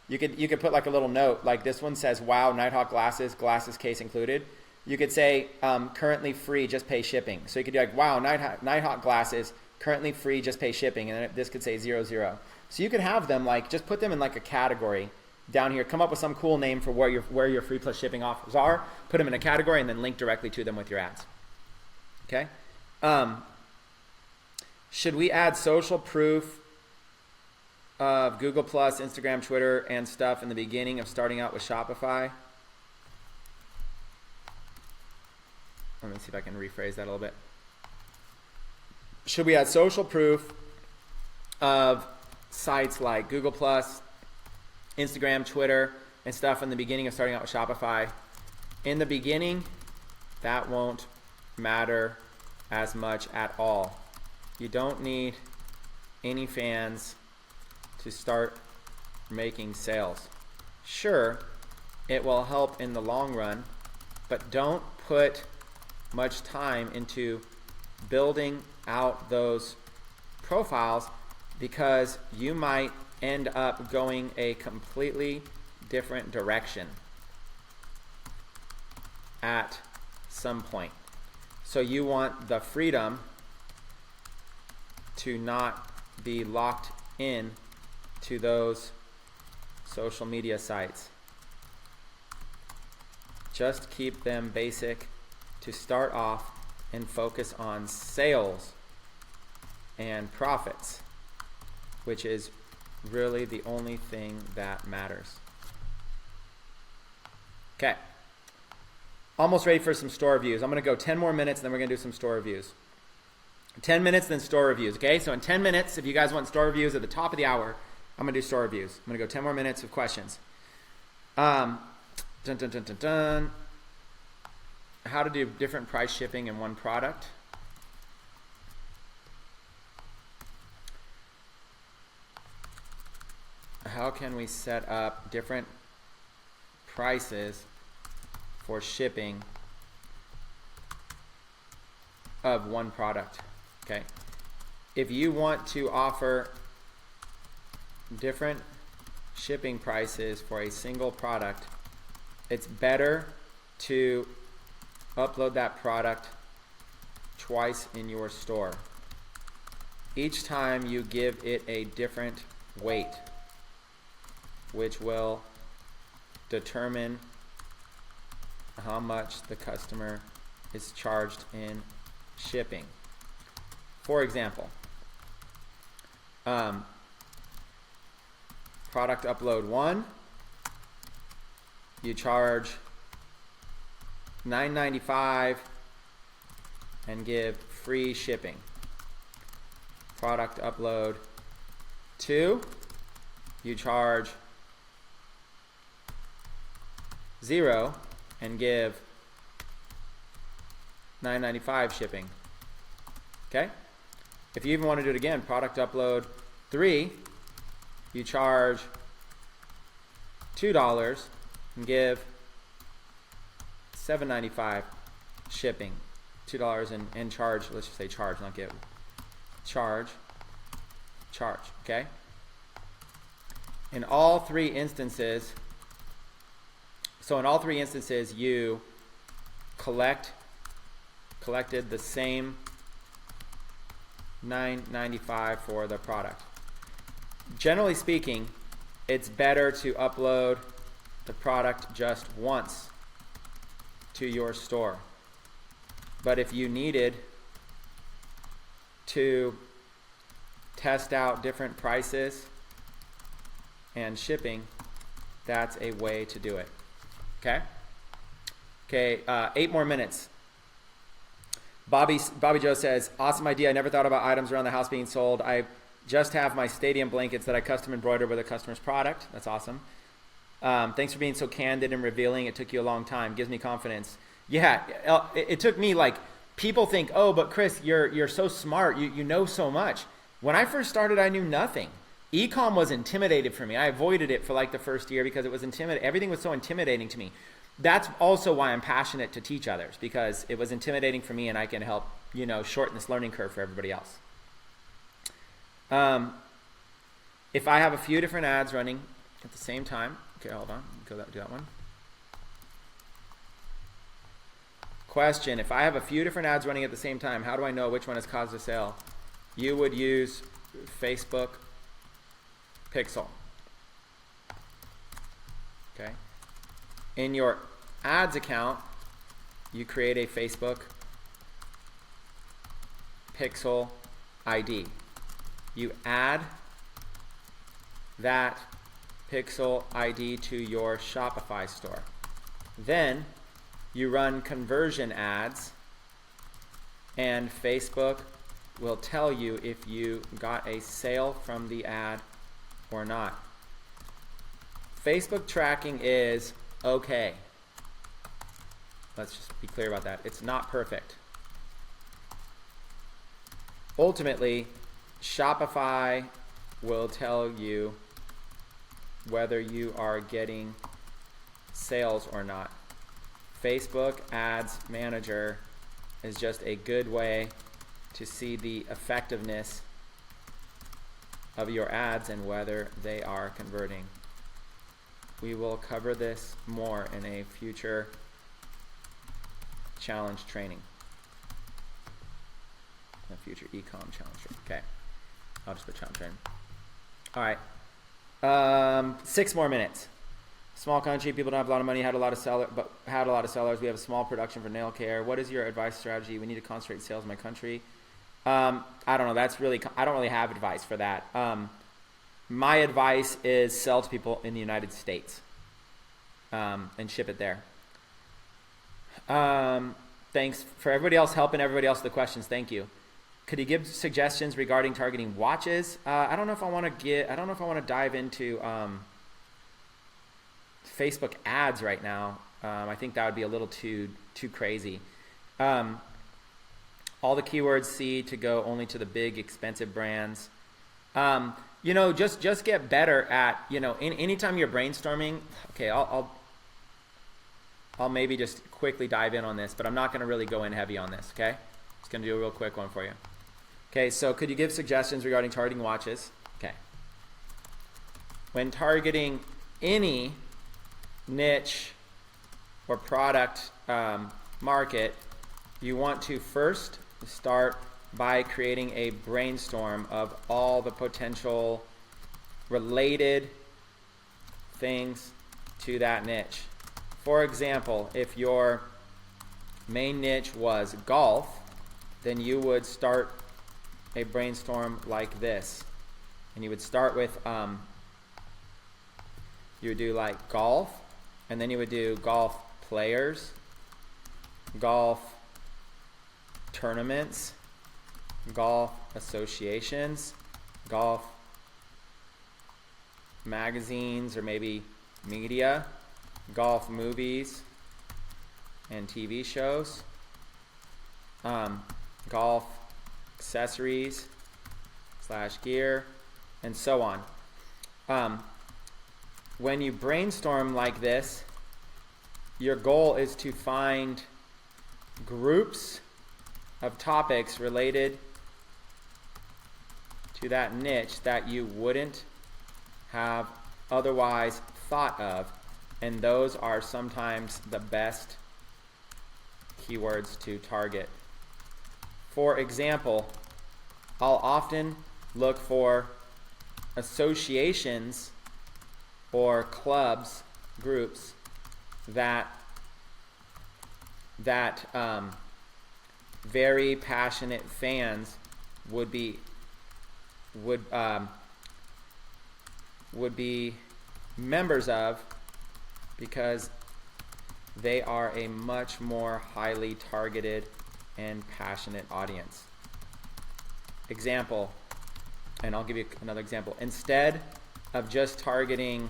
[SPEAKER 1] You could put like a little note, like this one says, wow, Nighthawk glasses case included. You could say currently free, just pay shipping. So you could do like, wow, Nighthawk glasses currently free, just pay shipping. And then this could say 0, 0. So you could have them like, just put them in like a category down here. Come up with some cool name for where your free plus shipping offers are. Put them in a category and then link directly to them with your ads. Okay. Should we add social proof of Google Plus, Instagram, Twitter, and stuff in the beginning of starting out with Shopify? Let me see if I can rephrase that a little bit. Should we add social proof of sites like Google Plus, Instagram, Twitter, and stuff in the beginning of starting out with Shopify? In the beginning, that won't matter as much at all. You don't need any fans to start making sales. Sure, it will help in the long run, but don't put much time into building out those profiles, because you might end up going a completely different direction at some point. So you want the freedom to not be locked in to those social media sites. Just keep them basic to start off and focus on sales and profits, which is really the only thing that matters. Okay. Almost ready for some store reviews. I'm going to go 10 more minutes, and then we're going to do some store reviews. 10 minutes, then store reviews, okay? So in 10 minutes, if you guys want store reviews at the top of the hour, I'm going to do store reviews. I'm going to go 10 more minutes of questions. How to do different price shipping in one product. How can we set up different prices for shipping of one product? Okay. If you want to offer different shipping prices for a single product, it's better to upload that product twice in your store. Each time you give it a different weight, which will determine how much the customer is charged in shipping. For example, product upload 1, you charge $9.95 and give free shipping. Product upload 2, you charge 0 and give $9.95 shipping. Okay? If you even want to do it again, product upload 3, you charge $2 and give $7.95 shipping. $2 and charge, let's just say charge, not give. Charge, okay? In all three instances, you collected the same $9.95 for the product. Generally speaking, it's better to upload the product just once to your store. But if you needed to test out different prices and shipping, that's a way to do it. Okay? Okay, 8 more minutes. Bobby Joe says, awesome idea. I never thought about items around the house being sold. I just have my stadium blankets that I custom embroidered with a customer's product. That's awesome. Thanks for being so candid and revealing. It took you a long time. Gives me confidence. Yeah, it took me, like, people think, oh, but Chris, you're so smart. You know so much. When I first started, I knew nothing. eComm was intimidated for me. I avoided it for like the first year because it was intimidating. Everything was so intimidating to me. That's also why I'm passionate to teach others, because it was intimidating for me and I can help, shorten this learning curve for everybody else. If I have a few different ads running at the same time, okay, hold on, do that one. Question, if I have a few different ads running at the same time, how do I know which one has caused a sale? You would use Facebook Pixel. Okay. In your ads account, you create a Facebook Pixel ID. You add that Pixel ID to your Shopify store. Then you run conversion ads, and Facebook will tell you if you got a sale from the ad or not. Facebook tracking is okay. Let's just be clear about that. It's not perfect. Ultimately, Shopify will tell you whether you are getting sales or not. Facebook Ads Manager is just a good way to see the effectiveness of your ads and whether they are converting. We will cover this more in a future challenge training. A future eComm challenge training. Okay. I'll just put challenge training. All right. 6 more minutes. Small country, people don't have a lot of money, had a lot of sellers. We have a small production for nail care. What is your advice strategy? We need to concentrate sales in my country. I don't know. I don't really have advice for that. My advice is sell to people in the United States and ship it there. Thanks for everybody else helping everybody else with the questions. Thank you. Could you give suggestions regarding targeting watches? I don't know if I want to dive into Facebook ads right now. I think that would be a little too crazy. All the keywords C to go only to the big expensive brands. Just get better at, anytime you're brainstorming. Okay, I'll maybe just quickly dive in on this, but I'm not going to really go in heavy on this. Okay, just going to do a real quick one for you. Okay, so could you give suggestions regarding targeting watches? Okay, when targeting any niche or product market, you want to first start by creating a brainstorm of all the potential related things to that niche. For example, if your main niche was golf, then you would start a brainstorm like this. And you would start with, you would do like golf, and then you would do golf players, golf tournaments, golf associations, golf magazines or maybe media, golf movies and TV shows, golf accessories / gear, and so on. When you brainstorm like this, your goal is to find groups of topics related to that niche that you wouldn't have otherwise thought of, and those are sometimes the best keywords to target. For example, I'll often look for associations or clubs, groups that very passionate fans would be members of, because they are a much more highly targeted and passionate audience. Example, and I'll give you another example. Instead of just targeting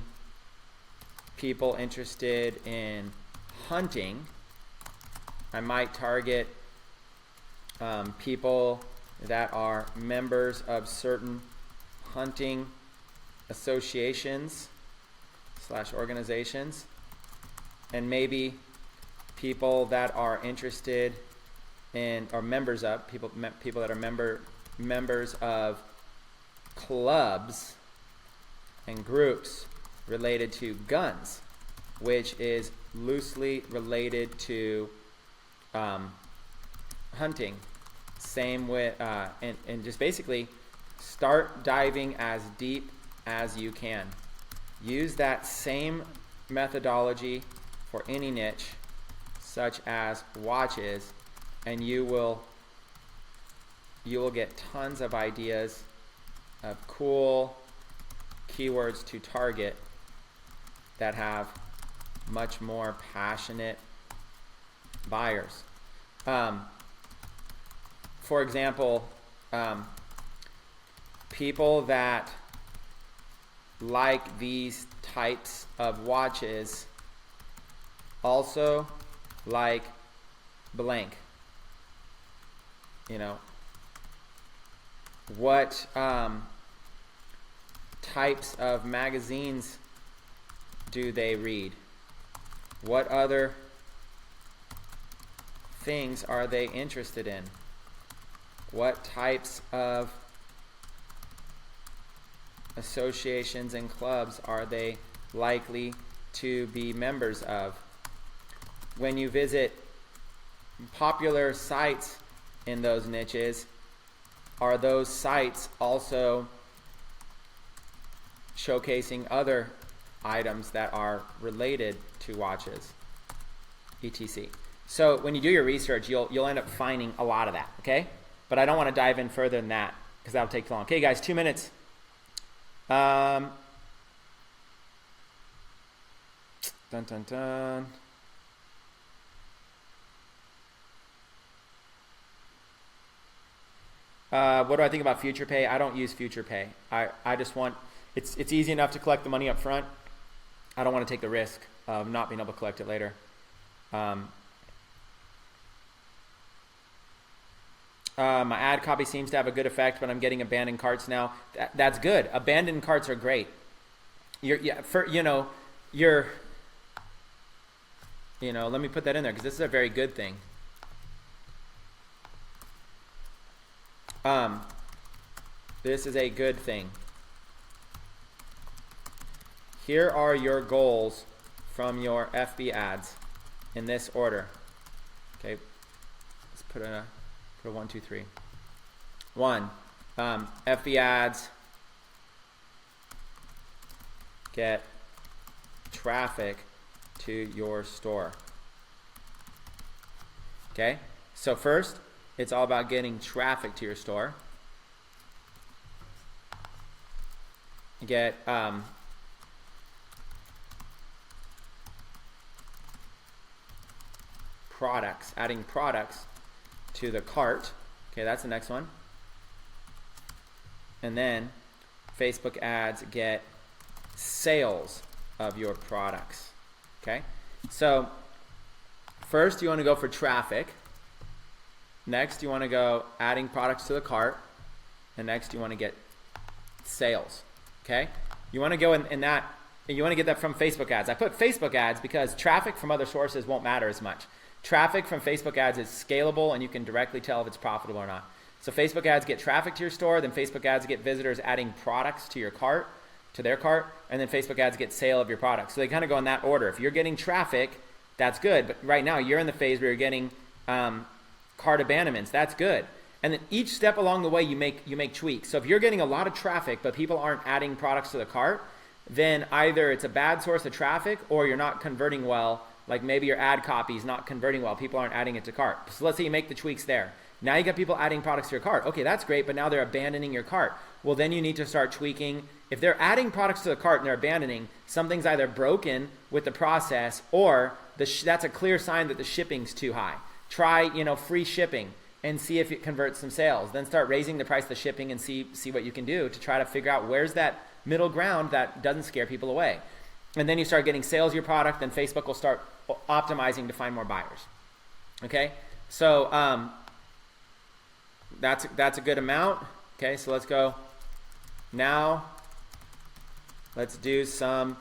[SPEAKER 1] people interested in hunting, I might target people that are members of certain hunting associations / organizations, and maybe people that are interested in, or members of, people that are members of clubs and groups related to guns, which is loosely related to hunting. Same with, and just basically start diving as deep as you can. Use that same methodology for any niche, such as watches, and you will get tons of ideas of cool keywords to target that have much more passionate buyers. For example, people that like these types of watches also like blank. What types of magazines do they read? What other things are they interested in? What types of associations and clubs are they likely to be members of? When you visit popular sites in those niches, are those sites also showcasing other items that are related to watches, etc.? So when you do your research, you'll end up finding a lot of that, okay? But I don't want to dive in further than that because that'll take too long. Okay, guys, 2 minutes. Dun, dun, dun. What do I think about future pay? I don't use future pay. I just want, it's easy enough to collect the money up front. I don't want to take the risk of not being able to collect it later. My ad copy seems to have a good effect, but I'm getting abandoned carts now. That's good. Abandoned carts are great. Let me put that in there because this is a very good thing. This is a good thing. Here are your goals from your FB ads in this order. Okay, let's put a 1, 2, 3. 1, FB ads get traffic to your store. Okay, so first, it's all about getting traffic to your store. You get products, adding products to the cart. Okay, that's the next one. And then Facebook ads get sales of your products. Okay, so first you want to go for traffic. Next, you want to go adding products to the cart. And next, you want to get sales. Okay? You want to go in that, you want to get that from Facebook ads. I put Facebook ads because traffic from other sources won't matter as much. Traffic from Facebook ads is scalable and you can directly tell if it's profitable or not. So Facebook ads get traffic to your store, then Facebook ads get visitors adding products to your cart, to their cart, and then Facebook ads get sale of your products. So they kind of go in that order. If you're getting traffic, that's good. But right now, you're in the phase where you're getting cart abandonments. That's good. And then each step along the way you make tweaks. So if you're getting a lot of traffic but people aren't adding products to the cart, then either it's a bad source of traffic or you're not converting well. Like maybe your ad copy is not converting well. People aren't adding it to cart. So let's say you make the tweaks there. Now you got people adding products to your cart. Okay, that's great, but now they're abandoning your cart. Well, then you need to start tweaking. If they're adding products to the cart and they're abandoning, something's either broken with the process or that's a clear sign that the shipping's too high. Try, free shipping and see if it converts some sales. Then start raising the price of the shipping and see what you can do to try to figure out where's that middle ground that doesn't scare people away. And then you start getting sales of your product, then Facebook will start optimizing to find more buyers. Okay? So that's a good amount. Okay, so let's go. Now let's do some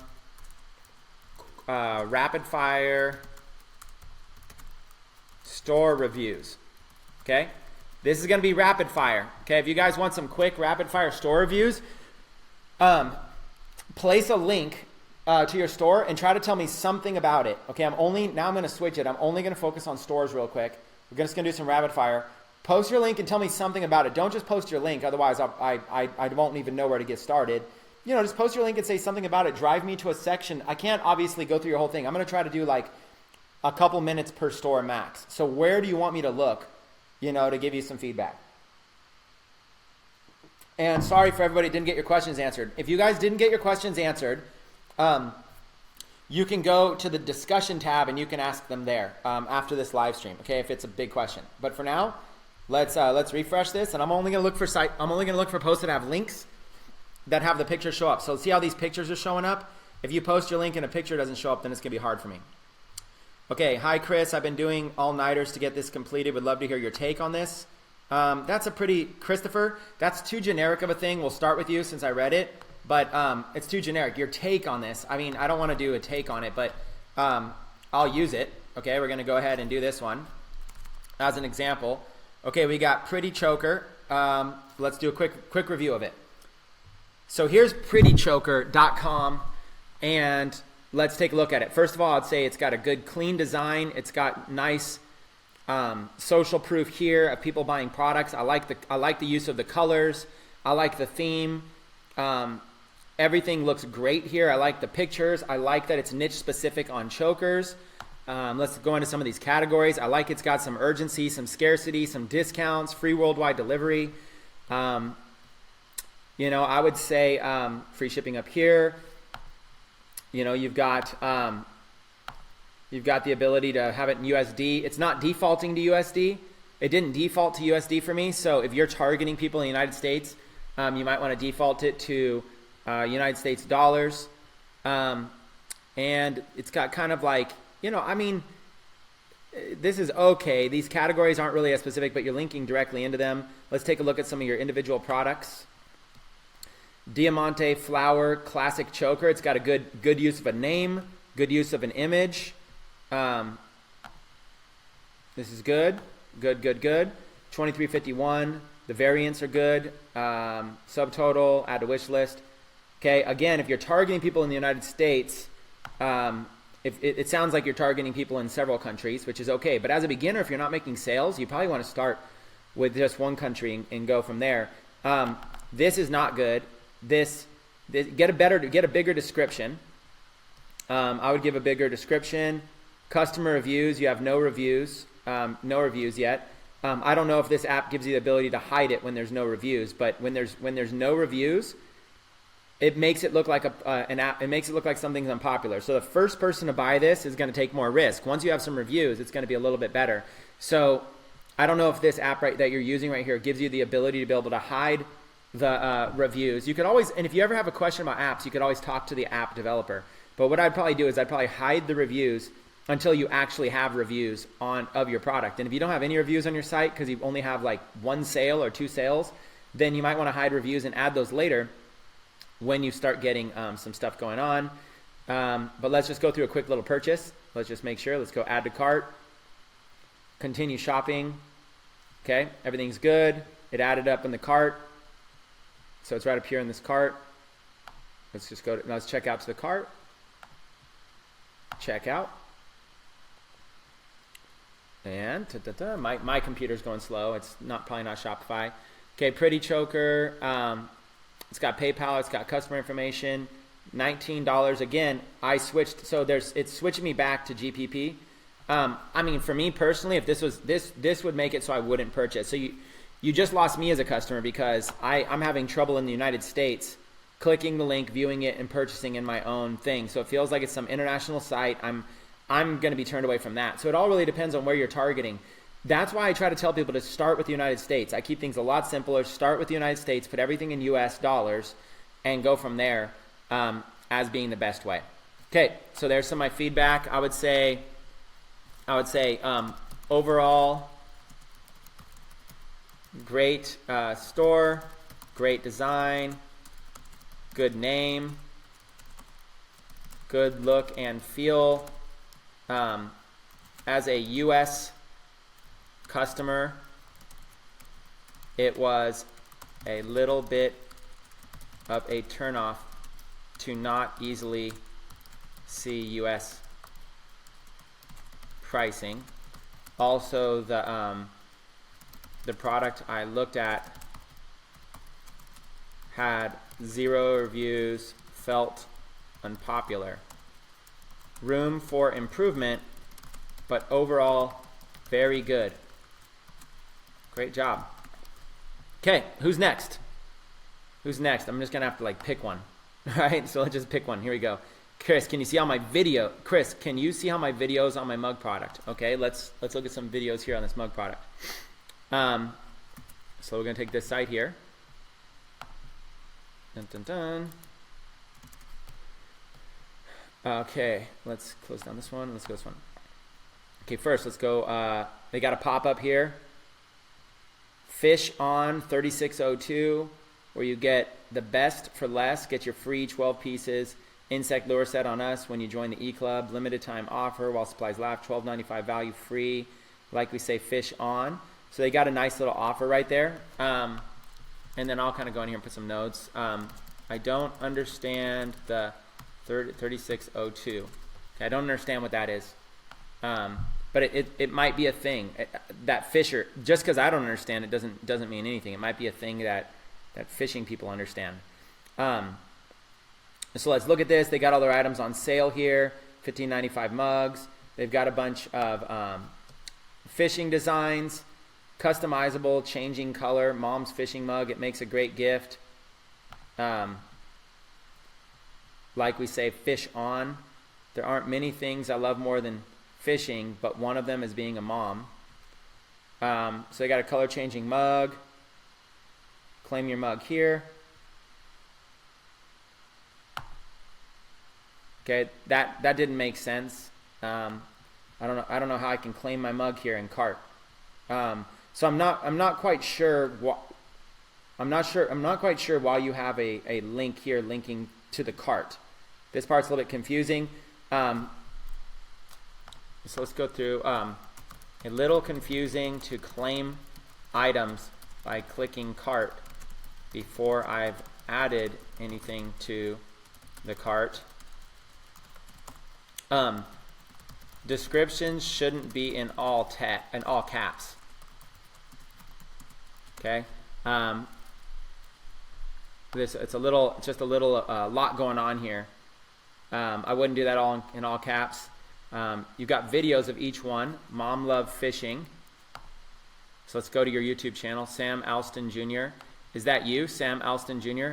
[SPEAKER 1] rapid fire store reviews. Okay, this is going to be rapid fire. Okay, if you guys want some quick rapid fire store reviews, place a link to your store and try to tell me something about it. Okay, now I'm going to switch it. I'm only going to focus on stores real quick. We're just going to do some rapid fire. Post your link and tell me something about it. Don't just post your link, otherwise I won't even know where to get started. Just post your link and say something about it. Drive me to a section. I can't obviously go through your whole thing. I'm going to try to do like a couple minutes per store max. So where do you want me to look, to give you some feedback? And sorry for everybody who didn't get your questions answered. If you guys didn't get your questions answered, you can go to the discussion tab and you can ask them there after this live stream, okay, if it's a big question. But for now, let's refresh this, and I'm only going to look for posts that have links that have the picture show up. So see how these pictures are showing up? If you post your link and a picture doesn't show up, then it's going to be hard for me. Okay, hi Chris, I've been doing all-nighters to get this completed. Would love to hear your take on this. Christopher, that's too generic of a thing. We'll start with you since I read it. but it's too generic. Your take on this, I mean, I don't want to do a take on it, but I'll use it. Okay, we're going to go ahead and do this one as an example. Okay, we got pretty choker. Let's do a quick review of it. So here's prettychoker.com, and let's take a look at it. First of all, I'd say it's got a good clean design. It's got nice social proof here of people buying products. I like the use of the colors. I like the theme. Everything looks great here. I like the pictures. I like that it's niche specific on chokers. Let's go into some of these categories. I like it's got some urgency, some scarcity, some discounts, free worldwide delivery. You know, I would say free shipping up here. You know, you've got the ability to have it in USD. It's not defaulting to USD. It didn't default to USD for me. So if you're targeting people in the United States, you might want to default it to United States dollars. And it's got kind of like, you know, I mean, this is okay. These categories aren't really as specific, but you're linking directly into them. Let's take a look at some of your individual products. Diamante Flower Classic Choker. It's got a good use of a name, good use of an image. This is good. Good. 2351. The variants are good. Subtotal, add to wish list. Okay, again, if you're targeting people in the United States, if it sounds like you're targeting people in several countries, which is okay. But as a beginner, if you're not making sales, you probably want to start with just one country and go from there. This is not good. This get a bigger description. I would give a bigger description. Customer reviews, you have no reviews yet. I don't know if this app gives you the ability to hide it when there's no reviews, but when there's no reviews, it makes it look like an app. It makes it look like something's unpopular. So the first person to buy this is going to take more risk. Once you have some reviews, it's going to be a little bit better. So I don't know if this app that you're using right here gives you the ability to be able to hide the reviews. You could always, and if you ever have a question about apps, you could always talk to the app developer. But what I'd probably do is I'd probably hide the reviews until you actually have reviews of your product. And if you don't have any reviews on your site because you only have like one sale or two sales, then you might want to hide reviews and add those later when you start getting some stuff going on. But let's just go through a quick little purchase. Let's just make sure. Let's go add to cart. Continue shopping. Okay, everything's good. It added up in the cart. So it's right up here in this cart. Let's just let's check out to the cart. Check out. And my computer's going slow. It's probably not Shopify. Okay, pretty choker. It's got PayPal. It's got customer information. $19 again. I switched, so it's switching me back to GPP. I mean, for me personally, if this would make it so I wouldn't purchase. So you just lost me as a customer because I'm having trouble in the United States clicking the link, viewing it, and purchasing in my own thing. So it feels like it's some international site. I'm going to be turned away from that. So it all really depends on where you're targeting. That's why I try to tell people to start with the United States. I keep things a lot simpler. Start with the United States, put everything in US dollars, and go from there as being the best way. Okay, so there's some of my feedback. I would say overall, great store, great design, good name, good look and feel. As a US customer, it was a little bit of a turnoff to not easily see US pricing. Also, the product I looked at had 0 reviews, felt unpopular. Room for improvement, but overall, very good. Great job. Okay, who's next? I'm just gonna have to pick one. All right, so let's just pick one. Here we go. Chris, can you see all my video? Chris, can you see how my videos on my mug product? Okay, let's look at some videos here on this mug product. So we're gonna take this site here. Dun, dun, dun. Okay, let's close down this one. Let's go this one. Okay, first let's go. They got a pop-up here. Fish on 3602, where you get the best for less. Get your free 12 pieces insect lure set on us when you join the e-club. Limited time offer while supplies last. $12.95 value free. Like we say, fish on. So they got a nice little offer right there. And then I'll kind of go in here and put some notes. I don't understand the 3602. Okay, I don't understand what that is. But it might be a thing. That fisher, just because I don't understand it doesn't mean anything. It might be a thing that fishing people understand. So let's look at this. They got all their items on sale here. $15.95 mugs. They've got a bunch of fishing designs, customizable, changing color, mom's fishing mug. It makes a great gift. Like we say, fish on. There aren't many things I love more than fishing, but one of them is being a mom. So they got a color changing mug. Claim your mug here. Okay, that didn't make sense. I don't know how I can claim my mug here in cart. So I'm not quite sure I'm not quite sure why you have a link here linking to the cart. This part's a little bit confusing. So let's go through. A little confusing to claim items by clicking cart before I've added anything to the cart. Descriptions shouldn't be in all caps. Okay. It's just a little lot going on here. I wouldn't do that all in all caps. You've got videos of each one. Mom Love Fishing. So let's go to your YouTube channel, Sam Alston Jr. Is that you, Sam Alston Jr.?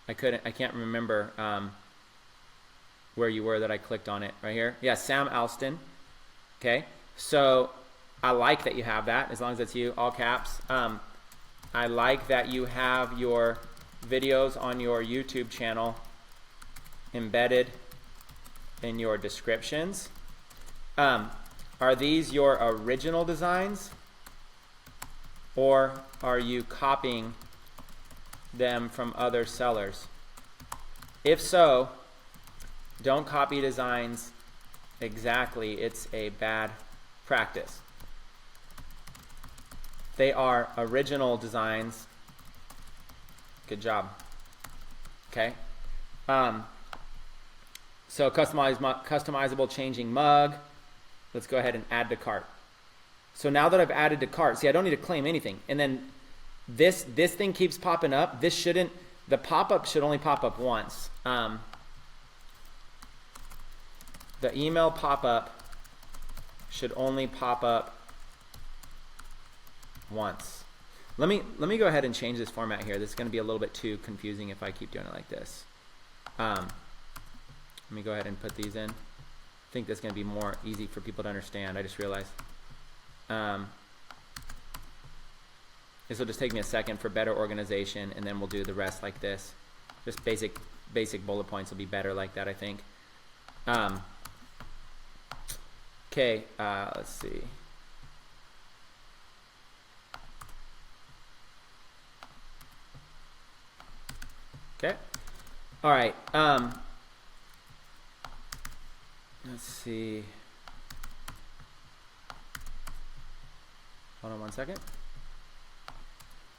[SPEAKER 1] I can't remember where you were that I clicked on it right here. Yeah, Sam Alston. Okay, so I like that you have that, as long as it's you, all caps. I like that you have your videos on your YouTube channel embedded in your descriptions. Are these your original designs, or are you copying them from other sellers? If so, don't copy designs exactly. It's a bad practice. They are original designs. Good job. Okay. So customizable changing mug. Let's go ahead and add to cart. So now that I've added to cart, see, I don't need to claim anything. And then this thing keeps popping up. The pop-up should only pop up once. The email pop-up should only pop up once. Let me go ahead and change this format here. This is going to be a little bit too confusing if I keep doing it like this. Let me go ahead and put these in. I think that's going to be more easy for people to understand. I just realized. This will just take me a second for better organization, and then we'll do the rest like this. Just basic bullet points will be better like that, I think. Okay, let's see. Okay. All right. Let's see. Hold on one second.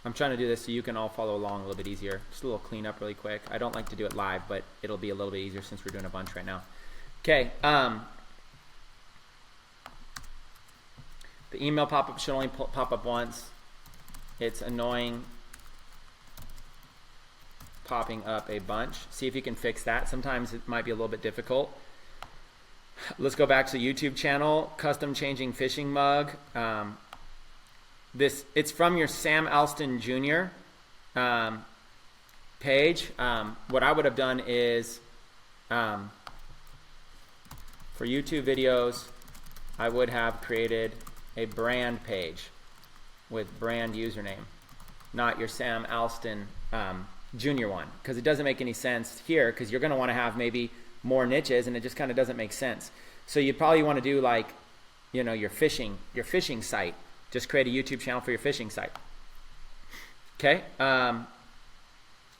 [SPEAKER 1] I'm trying to do this so you can all follow along a little bit easier. Just a little cleanup really quick. I don't like to do it live, but it'll be a little bit easier since we're doing a bunch right now. Okay. The email pop-up should only pop up once. It's annoying popping up a bunch. See if you can fix that. Sometimes it might be a little bit difficult. Let's go back to the YouTube channel, custom changing fishing mug. It's from your Sam Alston Jr. Page. What I would have done is for YouTube videos, I would have created a brand page with brand username, not your Sam Alston Jr. one, because it doesn't make any sense here, because you're going to want to have maybe more niches, and it just kind of doesn't make sense. So you probably want to do like, your fishing site. Just create a YouTube channel for your fishing site. Okay.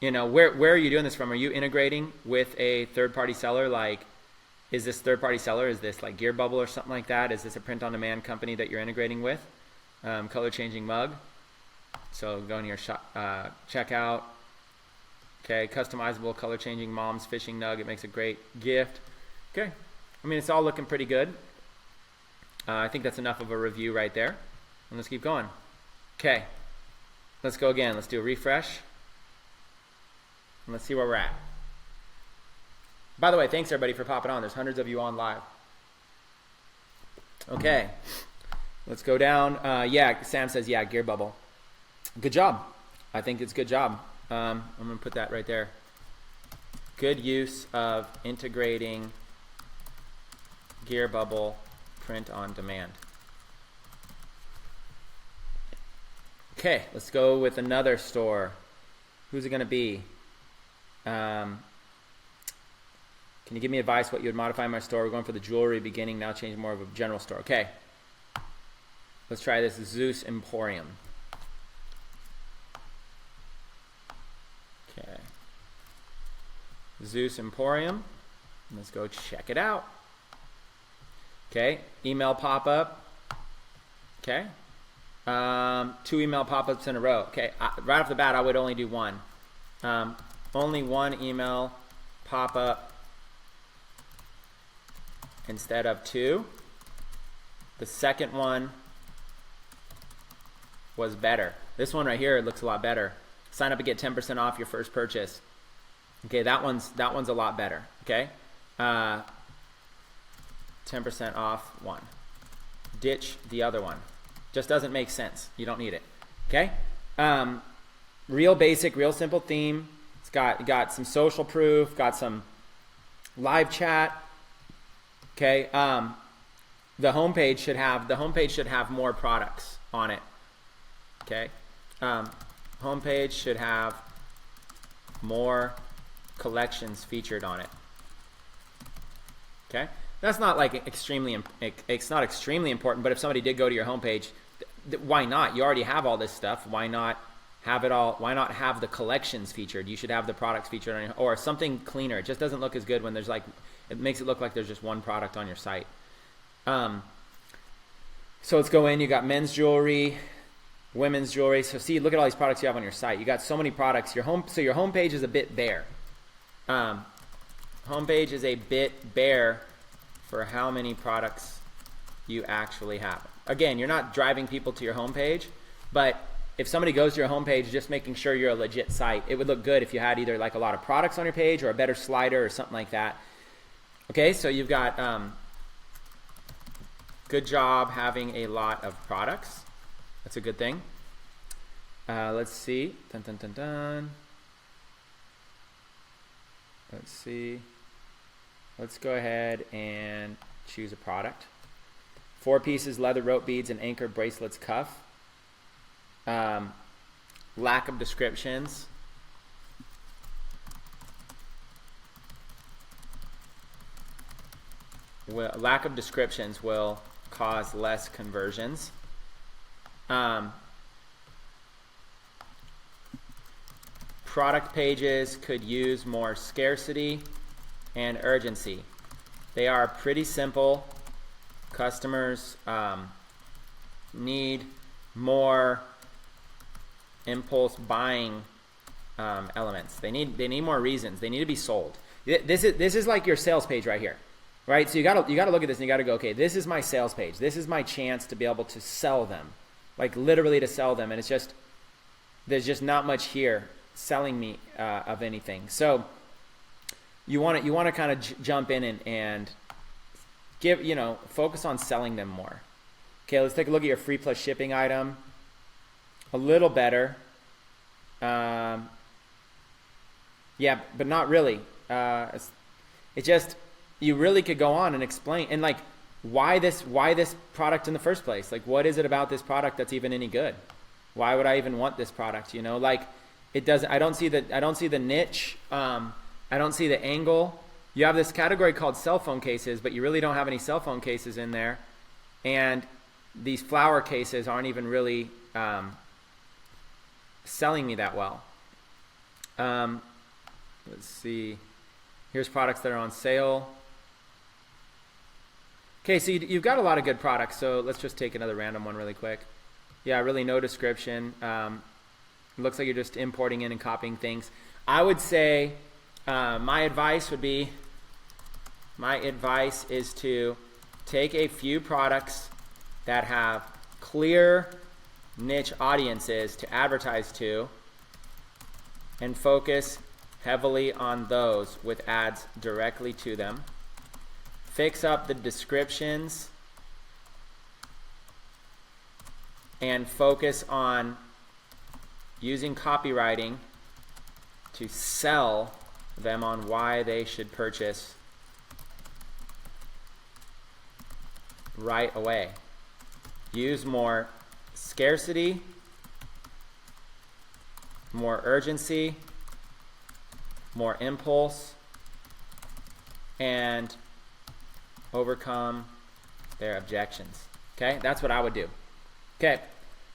[SPEAKER 1] where are you doing this from? Are you integrating with a third-party seller? Like, is this third-party seller? Is this like Gear Bubble or something like that? Is this a print-on-demand company that you're integrating with? Color-changing mug. So go in your checkout. Okay, customizable color-changing mom's fishing nug. It makes a great gift. Okay, I mean, it's all looking pretty good. I think that's enough of a review right there. And let's keep going. Okay, let's go again. Let's do a refresh. And let's see where we're at. By the way, thanks everybody for popping on. There's hundreds of you on live. Okay, let's go down. Yeah, Sam says, yeah, Gear Bubble. Good job. I think it's a good job. I'm going to put that right there. Good use of integrating Gear Bubble print on demand. Okay, let's go with another store. Who's it going to be? Can you give me advice what you would modify in my store? We're going for the jewelry beginning, now change more of a general store. Okay, let's try this Zeus Emporium. Okay, Zeus Emporium. Let's go check it out. Okay, email pop-up. Okay, 2 email pop-ups in a row. Okay, right off the bat, I would only do one. Only one email pop-up instead of 2. The second one was better. This one right here looks a lot better. Sign up and get 10% off your first purchase. Okay, that one's a lot better. Okay, 10% off one. Ditch the other one. Just doesn't make sense. You don't need it. Okay, real basic, real simple theme. It's got some social proof. Got some live chat. Okay, the homepage should have more products on it. Okay, homepage should have more collections featured on it. Okay, that's not like it's not extremely important, but if somebody did go to your homepage, why not? You already have all this stuff. Why not have it all? Why not have the collections featured? You should have the products featured on your, or something cleaner. It just doesn't look as good when there's like, it makes it look like there's just one product on your site. So let's go in. You got men's jewelry, women's jewelry. So see, look at all these products you have on your site. You got so many products. Your homepage is a bit bare. Homepage is a bit bare for how many products you actually have. Again, you're not driving people to your homepage, but if somebody goes to your homepage, just making sure you're a legit site, it would look good if you had either like a lot of products on your page or a better slider or something like that. Okay, so you've got good job having a lot of products. That's a good thing. Let's see. Dun, dun, dun, dun. Let's see. Let's go ahead and choose a product. 4 pieces, leather rope beads, and anchor bracelets cuff. Lack of descriptions. Lack of descriptions will cause less conversions. Product pages could use more scarcity and urgency. They are pretty simple. Customers need more impulse buying elements. They need more reasons. They need to be sold. This is like your sales page right here, right? So you gotta look at this and you gotta go, okay, this is my sales page. This is my chance to be able to sell them, like literally to sell them. And it's just, there's just not much here selling me of anything. So you want to kind of jump in and give, focus on selling them more. Okay, let's take a look at your free plus shipping item. A little better. Yeah, but not really. It just, you really could go on and explain and like why this product in the first place. Like, what is it about this product that's even any good? Why would I even want this product? Like it doesn't. I don't see the niche. I don't see the angle. You have this category called cell phone cases, but you really don't have any cell phone cases in there. And these flower cases aren't even really selling me that well. Let's see. Here's products that are on sale. Okay, so you've got a lot of good products. So let's just take another random one really quick. Yeah, really no description. It looks like you're just importing in and copying things. I would say my advice is to take a few products that have clear niche audiences to advertise to and focus heavily on those with ads directly to them. Fix up the descriptions and focus on using copywriting to sell them on why they should purchase right away. Use more scarcity, more urgency, more impulse, and overcome their objections. Okay, that's what I would do. Okay,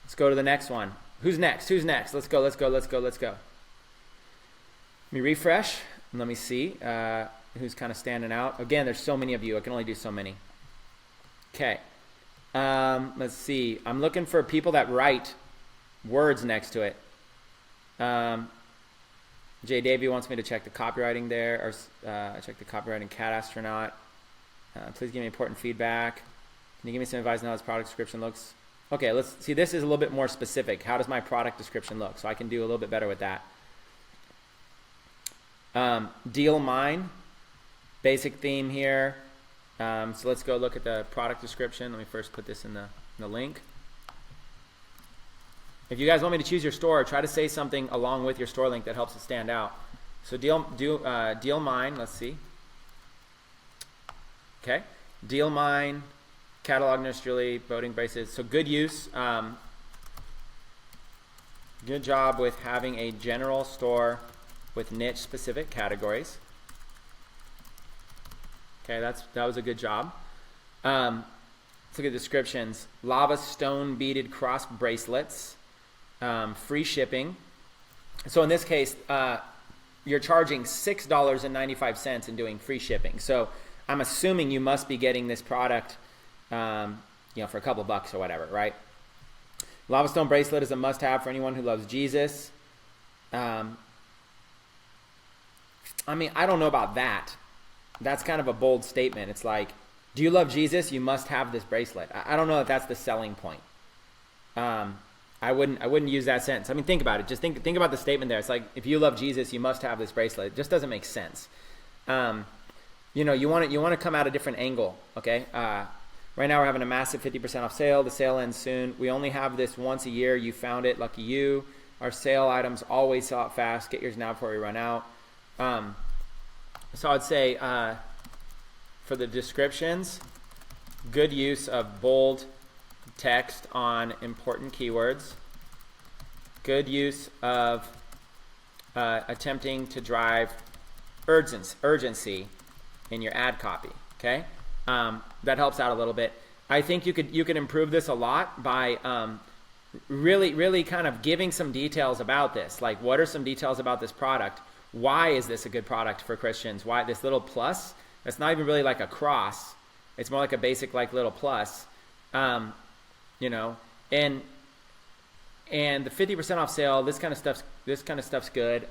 [SPEAKER 1] let's go to the next one. Who's next? Let's go. Let me refresh and let me see who's kind of standing out. Again, there's so many of you. I can only do so many. Okay, let's see. I'm looking for people that write words next to it. Jay Davey wants me to check the copywriting there, or check the copywriting cat astronaut. Please give me important feedback. Can you give me some advice on how this product description looks? Okay, let's see. This is a little bit more specific. How does my product description look? So I can do a little bit better with that. Deal mine, basic theme here. So let's go look at the product description. Let me first put this in the link. If you guys want me to choose your store, try to say something along with your store link that helps it stand out. So deal mine, let's see. Okay, deal mine, catalog nurse Julie, boating braces. So good use. Good job with having a general store with niche specific categories. Okay, that was a good job. Let's look at descriptions. Lava stone beaded cross bracelets, free shipping. So in this case, you're charging $6.95 and doing free shipping. So I'm assuming you must be getting this product, for a couple bucks or whatever, right? Lava stone bracelet is a must-have for anyone who loves Jesus. I don't know about that. That's kind of a bold statement. It's like, do you love Jesus? You must have this bracelet. I don't know if that's the selling point. I wouldn't use that sentence. Think about it. Just think about the statement there. It's like, if you love Jesus, you must have this bracelet. It just doesn't make sense. You want to come at a different angle. Okay. Right now we're having a massive 50% off sale. The sale ends soon. We only have this once a year. You found it. Lucky you. Our sale items always sell out fast. Get yours now before we run out. So I'd say for the descriptions, good use of bold text on important keywords. Good use of attempting to drive urgency in your ad copy. Okay, that helps out a little bit. I think you could improve this a lot by really kind of giving some details about this. Like, what are some details about this product? Why is this a good product for Christians? Why this little plus? That's not even really like a cross. It's more like a basic little plus. And the 50% off sale, this kind of stuff's good.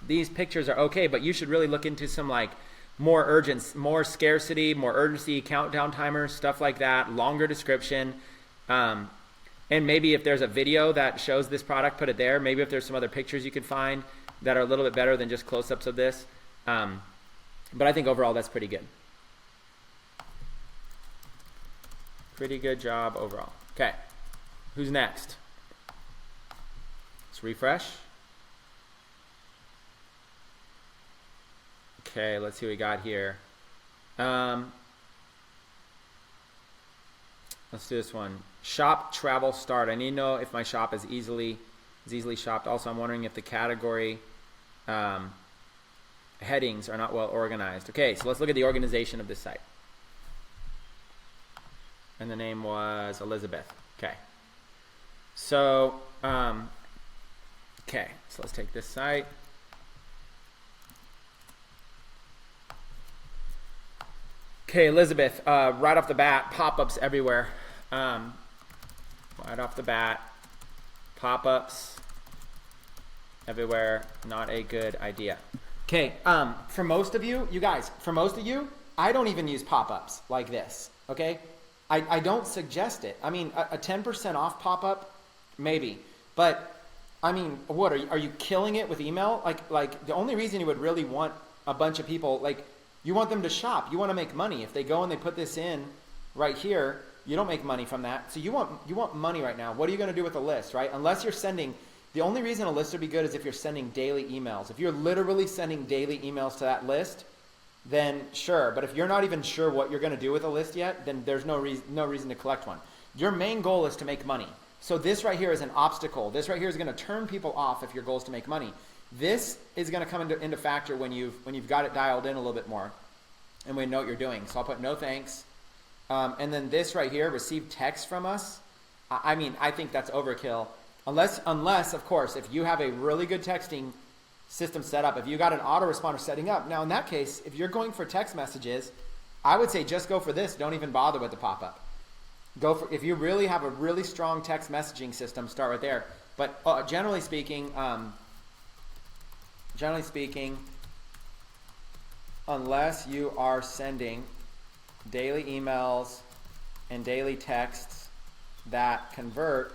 [SPEAKER 1] These pictures are okay, but you should really look into some more scarcity, more urgency, countdown timers, stuff like that, longer description. And maybe if there's a video that shows this product, put it there. Maybe if there's some other pictures you could find that are a little bit better than just close-ups of this. But I think overall that's pretty good. Pretty good job overall. Okay, who's next? Let's refresh. Okay, let's see what we got here. Let's do this one. Shop, travel, start. I need to know if my shop is easily shopped. Also, I'm wondering if the category headings are not well organized. Okay, so let's look at the organization of this site. And the name was Elizabeth. Okay. So, so let's take this site. Okay, Elizabeth, right off the bat, pop-ups everywhere. Right off the bat, pop-ups everywhere, not a good idea. Okay, for most of you, I don't even use pop-ups like this, okay? I don't suggest it. I mean, a 10% off pop-up, maybe. But, I mean, what, are you killing it with email? Like the only reason you would really want a bunch of people, like, you want them to shop. You want to make money. If they go and they put this in right here, you don't make money from that. So you want money right now. What are you going to do with a list, right? Unless you're sending, the only reason a list would be good is if you're sending daily emails. If you're literally sending daily emails to that list, then sure. But if you're not even sure what you're going to do with a list yet, then there's no reason to collect one. Your main goal is to make money. So this right here is an obstacle. This right here is going to turn people off if your goal is to make money. This is going to come into factor when you've got it dialed in a little bit more and we know what you're doing. So I'll put no thanks. And then this right here, receive text from us. I mean, I think that's overkill. Unless, of course, if you have a really good texting system set up, if you got an autoresponder setting up. Now, in that case, if you're going for text messages, I would say just go for this. Don't even bother with the pop-up. If you really have a really strong text messaging system, start right there. But generally speaking, unless you are sending daily emails and daily texts that convert,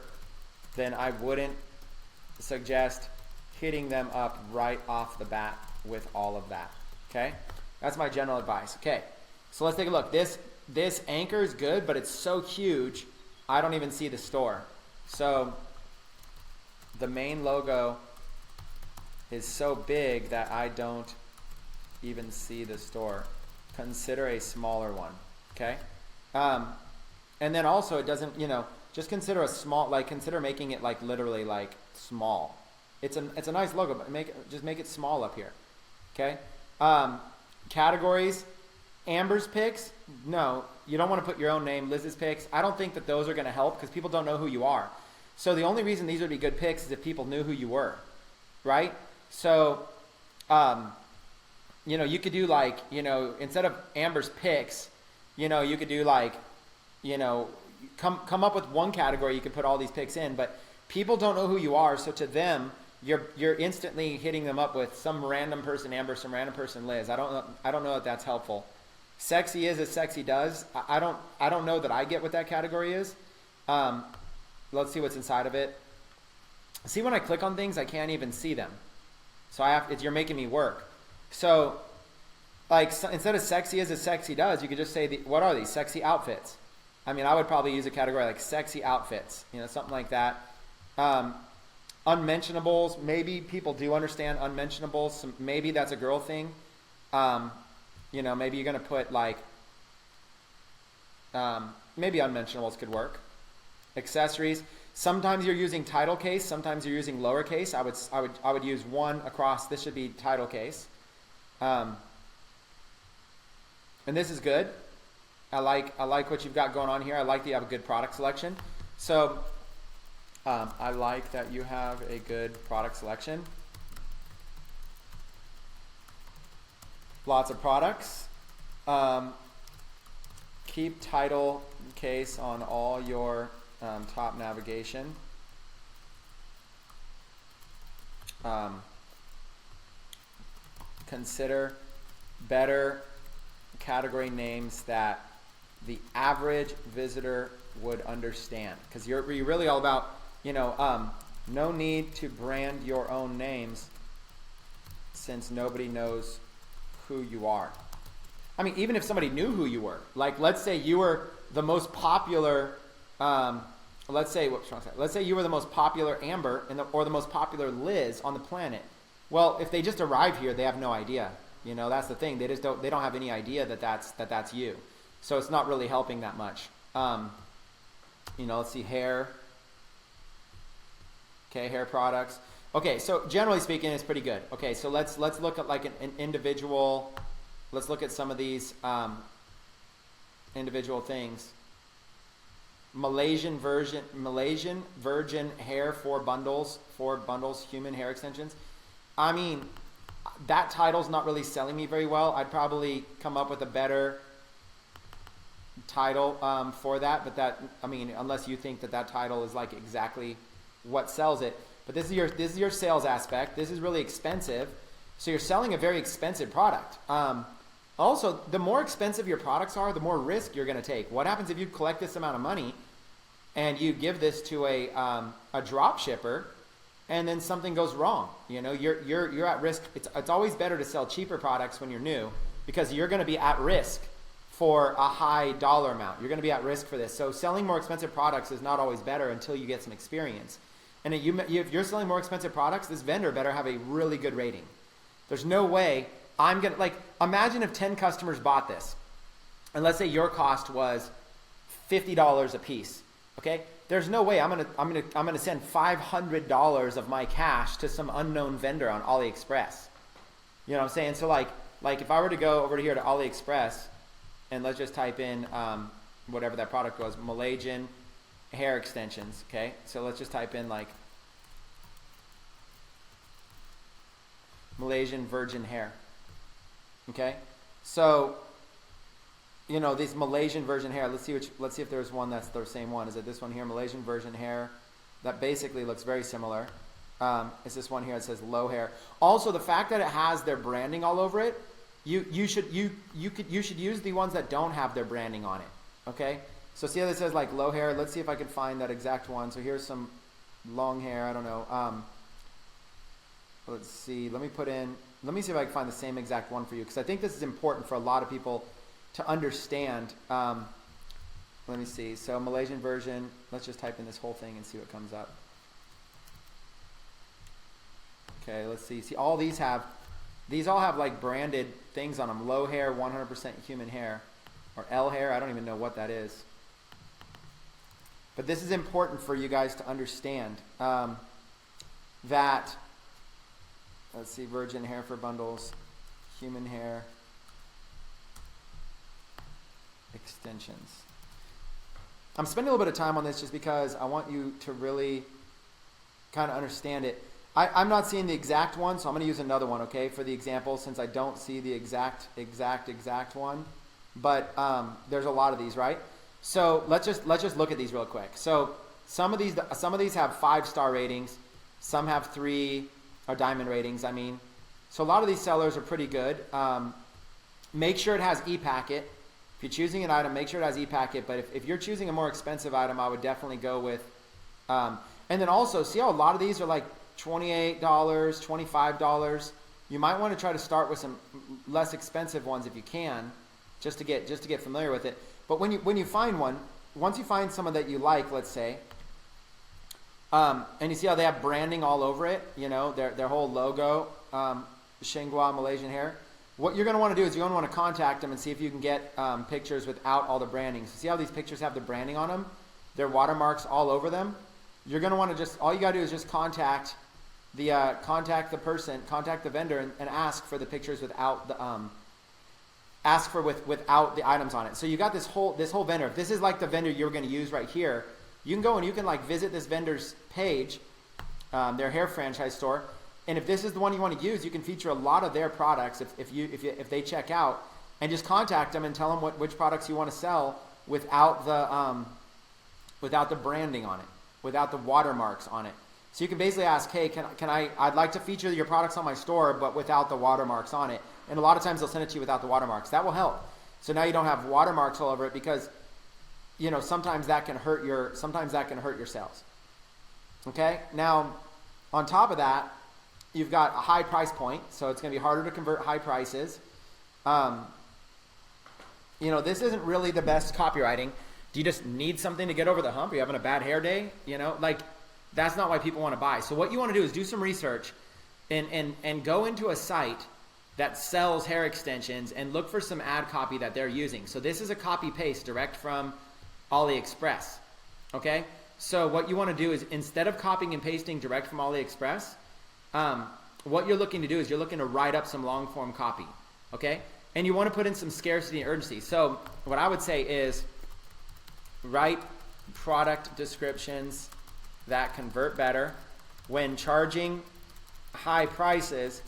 [SPEAKER 1] then I wouldn't suggest hitting them up right off the bat with all of that. Okay? That's my general advice. Okay, so let's take a look. This anchor is good, but it's so huge, I don't even see the store. So the main logo is so big that I don't even see the store. Consider a smaller one. Okay? And then also it doesn't, just consider a small, consider making it literally small. It's a nice logo, but just make it small up here. Okay? Categories, Amber's picks, no, you don't want to put your own name. Liz's picks, I don't think that those are going to help because people don't know who you are. So the only reason these would be good picks is if people knew who you were, right? So, you could do instead of Amber's picks, you could do come up with one category you could put all these picks in, but people don't know who you are, so to them, you're instantly hitting them up with some random person Amber, some random person Liz. I don't know if that's helpful. Sexy is as sexy does. I don't know that I get what that category is. Let's see what's inside of it. See, when I click on things, I can't even see them. So you're making me work. So, instead of sexy is as sexy does, you could just say, what are these? Sexy outfits. I mean, I would probably use a category like sexy outfits, something like that. Unmentionables, maybe people do understand unmentionables. So maybe that's a girl thing. Maybe you're going to put maybe unmentionables could work. Accessories. Sometimes you're using title case. Sometimes you're using lowercase. I would use one across. This should be title case. And this is good. I like what you've got going on here. I like that you have a good product selection. So I like that you have a good product selection. Lots of products. Keep title case on all your top navigation. Consider better category names that the average visitor would understand, because you're really all about no need to brand your own names since nobody knows who you are. I mean, even if somebody knew who you were, let's say you were the most popular let's say you were the most popular Amber or the most popular Liz on the planet. Well, if they just arrive here, they have no idea. That's the thing. They don't have any idea that that's you. So it's not really helping that much. Let's see, hair. Okay, hair products. Okay, so generally speaking, it's pretty good. Okay, so let's look at an individual. Let's look at some of these individual things. Malaysian virgin hair, 4 bundles, human hair extensions. I mean, that title's not really selling me very well. I'd probably come up with a better title for that, but that, I mean, unless you think that that title is like exactly what sells it. But this is your sales aspect. This is really expensive. So you're selling a very expensive product. Also, the more expensive your products are, the more risk you're going to take. What happens if you collect this amount of money and you give this to a drop shipper, and then something goes wrong? You know, you're at risk. It's always better to sell cheaper products when you're new, because you're going to be at risk for a high dollar amount. You're going to be at risk for this. So selling more expensive products is not always better until you get some experience. And if you're selling more expensive products, this vendor better have a really good rating. There's no way I'm going to, like, imagine if 10 customers bought this, and let's say your cost was $50 a piece. Okay? There's no way I'm going to send $500 of my cash to some unknown vendor on AliExpress. You know what I'm saying? So like if I were to go over here to AliExpress, and let's just type in whatever that product was, Malaysian hair extensions. Okay, so let's just type in like Malaysian virgin hair. Okay, so you know, these Malaysian virgin hair. Let's see if there's one that's the same one. Is it this one here, Malaysian virgin hair? That basically looks very similar. It's this one here that says low hair. Also, the fact that it has their branding all over it, you should use the ones that don't have their branding on it. Okay, so see how it says like low hair. Let's see if I can find that exact one. So here's some long hair. I don't know. Let's see. Let me see if I can find the same exact one for you, because I think this is important for a lot of people to understand. Let me see. So Malaysian version. Let's just type in this whole thing and see what comes up. Okay, let's see. See, these all have like branded things on them. Low hair, 100% human hair, or L hair. I don't even know what that is. But this is important for you guys to understand that. Let's see, virgin hair for bundles, human hair, extensions. I'm spending a little bit of time on this just because I want you to really kind of understand it. I'm not seeing the exact one, so I'm going to use another one, okay, for the example, since I don't see the exact one. But there's a lot of these, right? So let's just look at these real quick. So some of these have 5-star ratings, some have 3 or diamond ratings. I mean, so a lot of these sellers are pretty good. Make sure it has ePacket. If you're choosing an item, make sure it has ePacket. But if you're choosing a more expensive item, I would definitely go with. And then also, see how a lot of these are like $28, $25. You might want to try to start with some less expensive ones if you can, just to get familiar with it. But when you find one, once you find someone that you like, let's say, and you see how they have branding all over it, you know, their whole logo, Xinhua Malaysian hair. What you're going to want to do is you're going to want to contact them and see if you can get pictures without all the branding. So see how these pictures have the branding on them? Their watermarks all over them. You're going to want to all you got to do is just contact the vendor and ask for the pictures without the without the items on it. So you got this whole vendor. If this is like the vendor you're going to use right here, you can go and you can like visit this vendor's page, their hair franchise store, and if this is the one you want to use, you can feature a lot of their products if they check out, and just contact them and tell them which products you want to sell without the branding on it, without the watermarks on it. So you can basically ask, hey, I'd like to feature your products on my store, but without the watermarks on it. And a lot of times they'll send it to you without the watermarks. That will help. So now you don't have watermarks all over it, because, you know, sometimes that can hurt your sales. Okay? Now, on top of that, you've got a high price point, so it's going to be harder to convert high prices. You know, this isn't really the best copywriting. Do you just need something to get over the hump? Are you having a bad hair day? You know, like, that's not why people want to buy. So what you want to do is do some research and go into a site that sells hair extensions and look for some ad copy that they're using. So this is a copy paste direct from AliExpress. Okay? So what you want to do is, instead of copying and pasting direct from AliExpress, what you're looking to do is you're looking to write up some long form copy. Okay? And you want to put in some scarcity and urgency. So what I would say is write product descriptions that convert better. When charging high prices,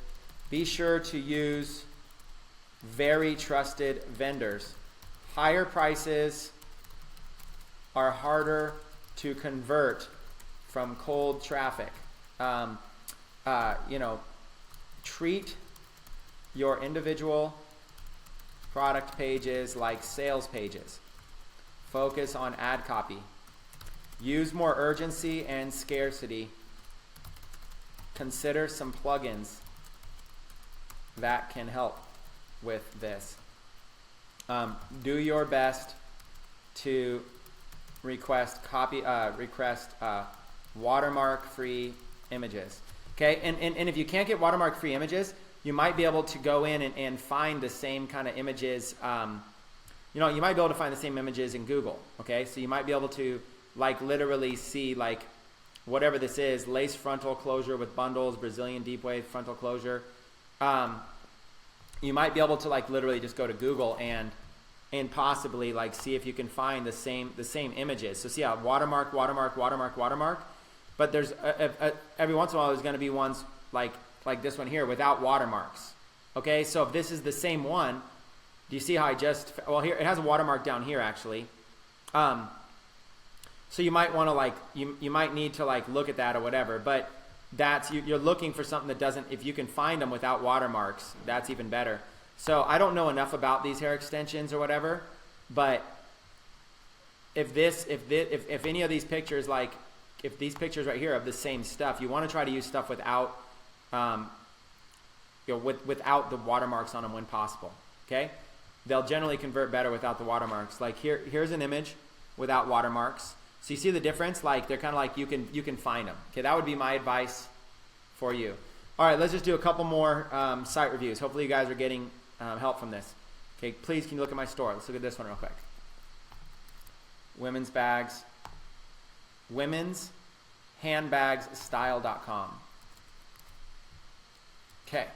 [SPEAKER 1] be sure to use very trusted vendors. Higher prices are harder to convert from cold traffic. Treat your individual product pages like sales pages. Focus on ad copy. Use more urgency and scarcity. Consider some plugins that can help with this. Do your best to request watermark-free images. Okay, and if you can't get watermark-free images, you might be able to go in and find the same kind of images. You might be able to find the same images in Google. Okay, so you might be able to literally see whatever this is, lace frontal closure with bundles, Brazilian deep wave frontal closure. You might be able to literally just go to Google and possibly see if you can find the same images. So see how watermark, but there's every once in a while there's going to be ones like this one here without watermarks. Okay, so if this is the same one, do you see how here it has a watermark down here actually. So you might want to you might need to look at that or whatever, but that's you're looking for something that doesn't, if you can find them without watermarks, that's even better. So I don't know enough about these hair extensions or whatever, but if any of these pictures, if these pictures right here of the same stuff, you want to try to use stuff without without the watermarks on them when possible. Okay, they'll generally convert better without the watermarks. Here's an image without watermarks. So you see the difference? They're kind of you can find them. Okay, that would be my advice for you. All right, let's just do a couple more site reviews. Hopefully you guys are getting help from this. Okay, please can you look at my store? Let's look at this one real quick. Women's bags. Womenshandbagsstyle.com. Okay.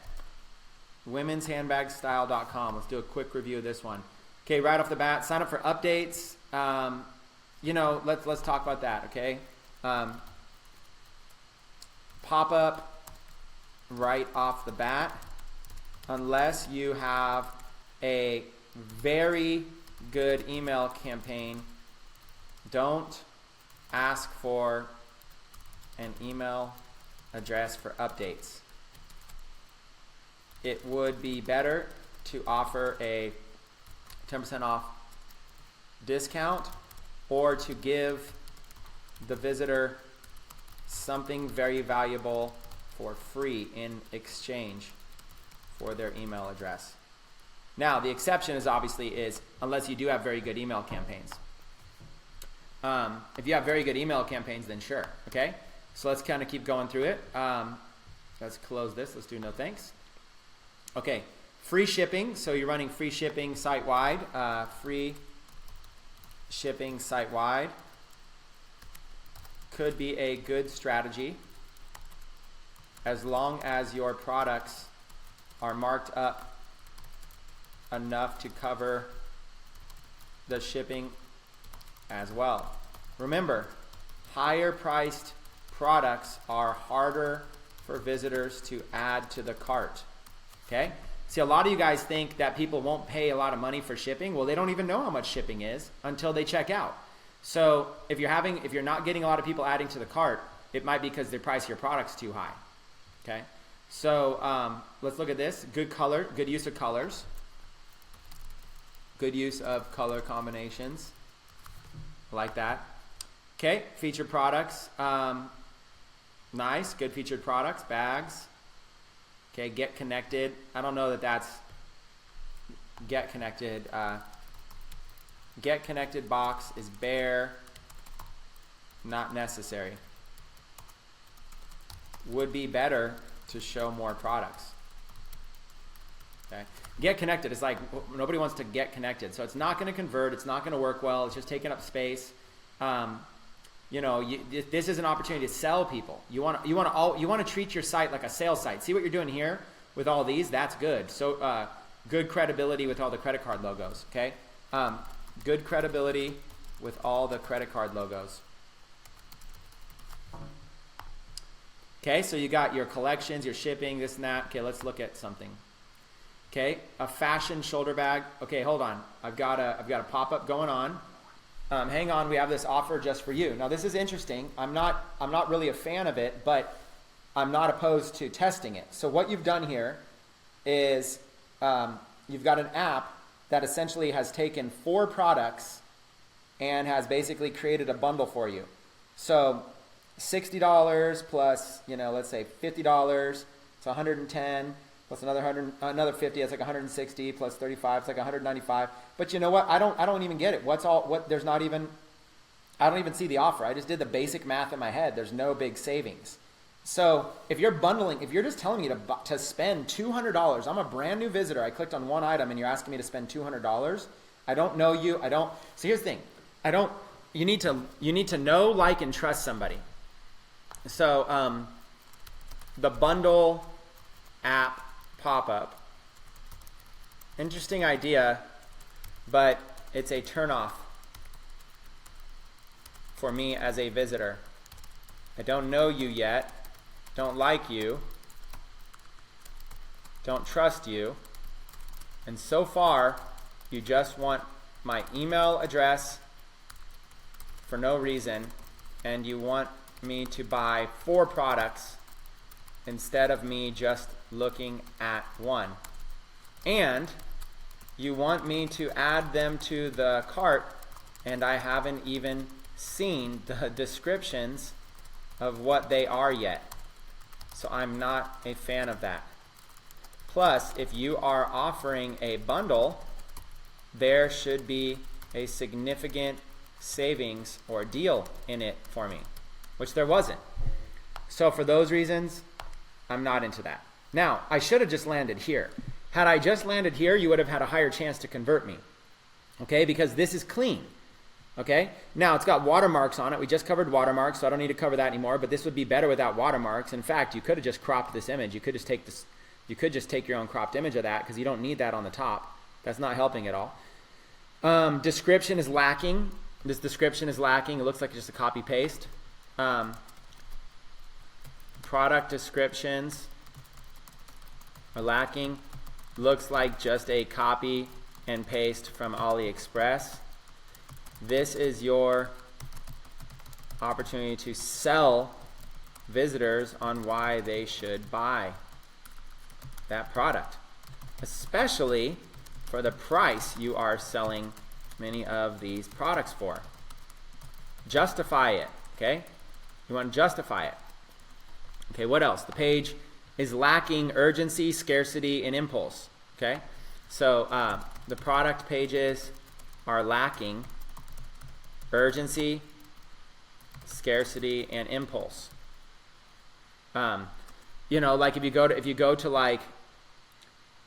[SPEAKER 1] Womenshandbagsstyle.com. Let's do a quick review of this one. Okay, right off the bat, sign up for updates. Let's talk about that, okay? Pop up right off the bat, unless you have a very good email campaign, don't ask for an email address for updates. It would be better to offer a 10% off discount or to give the visitor something very valuable for free in exchange for their email address. Now, the exception is unless you do have very good email campaigns. If you have very good email campaigns, then sure. Okay, so let's kind of keep going through it. Let's close this. Let's do no thanks. Okay, free shipping. So you're running free shipping site-wide. Free shipping site-wide could be a good strategy as long as your products are marked up enough to cover the shipping as well. Remember, higher priced products are harder for visitors to add to the cart. Okay? See, a lot of you guys think that people won't pay a lot of money for shipping. Well, they don't even know how much shipping is until they check out. So if you're not getting a lot of people adding to the cart, it might be because the price of your product's too high. Okay? So let's look at this. Good use of colors. Good use of color combinations. Like that. Okay, featured products. Nice, good featured products. Bags. Okay, get connected. I don't know that that's get connected. Get connected box is bare, not necessary. Would be better to show more products. Okay, get connected is nobody wants to get connected, so it's not going to convert. It's not going to work well. It's just taking up space. This is an opportunity to sell people. You want to treat your site like a sales site. See what you're doing here with all these? That's good. So good credibility with all the credit card logos. Okay, good credibility with all the credit card logos. Okay, so you got your collections, your shipping, this and that. Okay, let's look at something. Okay, a fashion shoulder bag. Okay, hold on. I've got a pop-up going on. hang on, we have this offer just for you. Now this is interesting. I'm not really a fan of it, but I'm not opposed to testing it. So what you've done here is you've got an app that essentially has taken 4 products and has basically created a bundle for you. So $60 plus, let's say $50, it's 110 plus another 50, that's like 160 plus 35, it's like 195. But you know what? I don't even get it. I don't even see the offer. I just did the basic math in my head. There's no big savings. So if you're bundling, if you're just telling me to spend $200, I'm a brand new visitor. I clicked on one item and you're asking me to spend $200. I don't know you. So here's the thing. You need to know, like, and trust somebody. So the bundle app pop-up, interesting idea, but it's a turnoff for me as a visitor. I don't know you yet, don't like you, don't trust you, and so far you just want my email address for no reason, and you want me to buy 4 products instead of me just looking at one. And you want me to add them to the cart, and I haven't even seen the descriptions of what they are yet. So I'm not a fan of that. Plus, if you are offering a bundle, there should be a significant savings or deal in it for me, which there wasn't. So for those reasons, I'm not into that. Now, I should have just landed here. Had I just landed here, you would have had a higher chance to convert me, okay? Because this is clean, okay? Now, it's got watermarks on it. We just covered watermarks, so I don't need to cover that anymore, but this would be better without watermarks. In fact, you could have just cropped this image. You could just take this. You could just take your own cropped image of that because you don't need that on the top. That's not helping at all. Description is lacking. This description is lacking. It looks like just a copy-paste. Product descriptions are lacking. Looks like just a copy and paste from AliExpress. This is your opportunity to sell visitors on why they should buy that product, especially for the price you are selling many of these products for. Justify it, okay? You want to justify it. Okay, what else? The page is lacking urgency, scarcity, and impulse, okay? So the product pages are lacking urgency, scarcity, and impulse. Like if you go to like,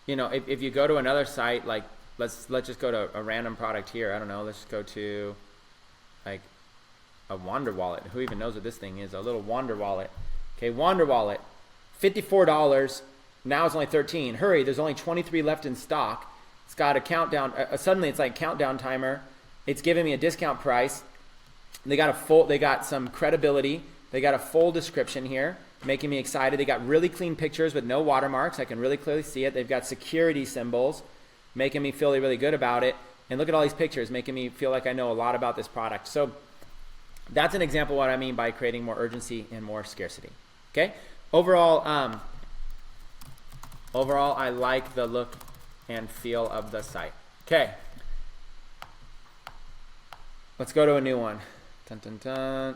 [SPEAKER 1] if you go to another site, like let's just go to a random product here. I don't know. Let's go to like a Wander Wallet. Who even knows what this thing is? A little Wander Wallet. Okay, Wander Wallet, $54. Now it's only $13. Hurry, there's only 23 left in stock. It's got a countdown. Suddenly it's like countdown timer. It's giving me a discount price. They got some credibility. They got a full description here, making me excited. They got really clean pictures with no watermarks. I can really clearly see it. They've got security symbols, making me feel really good about it. And look at all these pictures, making me feel like I know a lot about this product. So that's an example of what I mean by creating more urgency and more scarcity. Okay. Overall, I like the look and feel of the site. Okay. Let's go to a new one. Dun, dun, dun.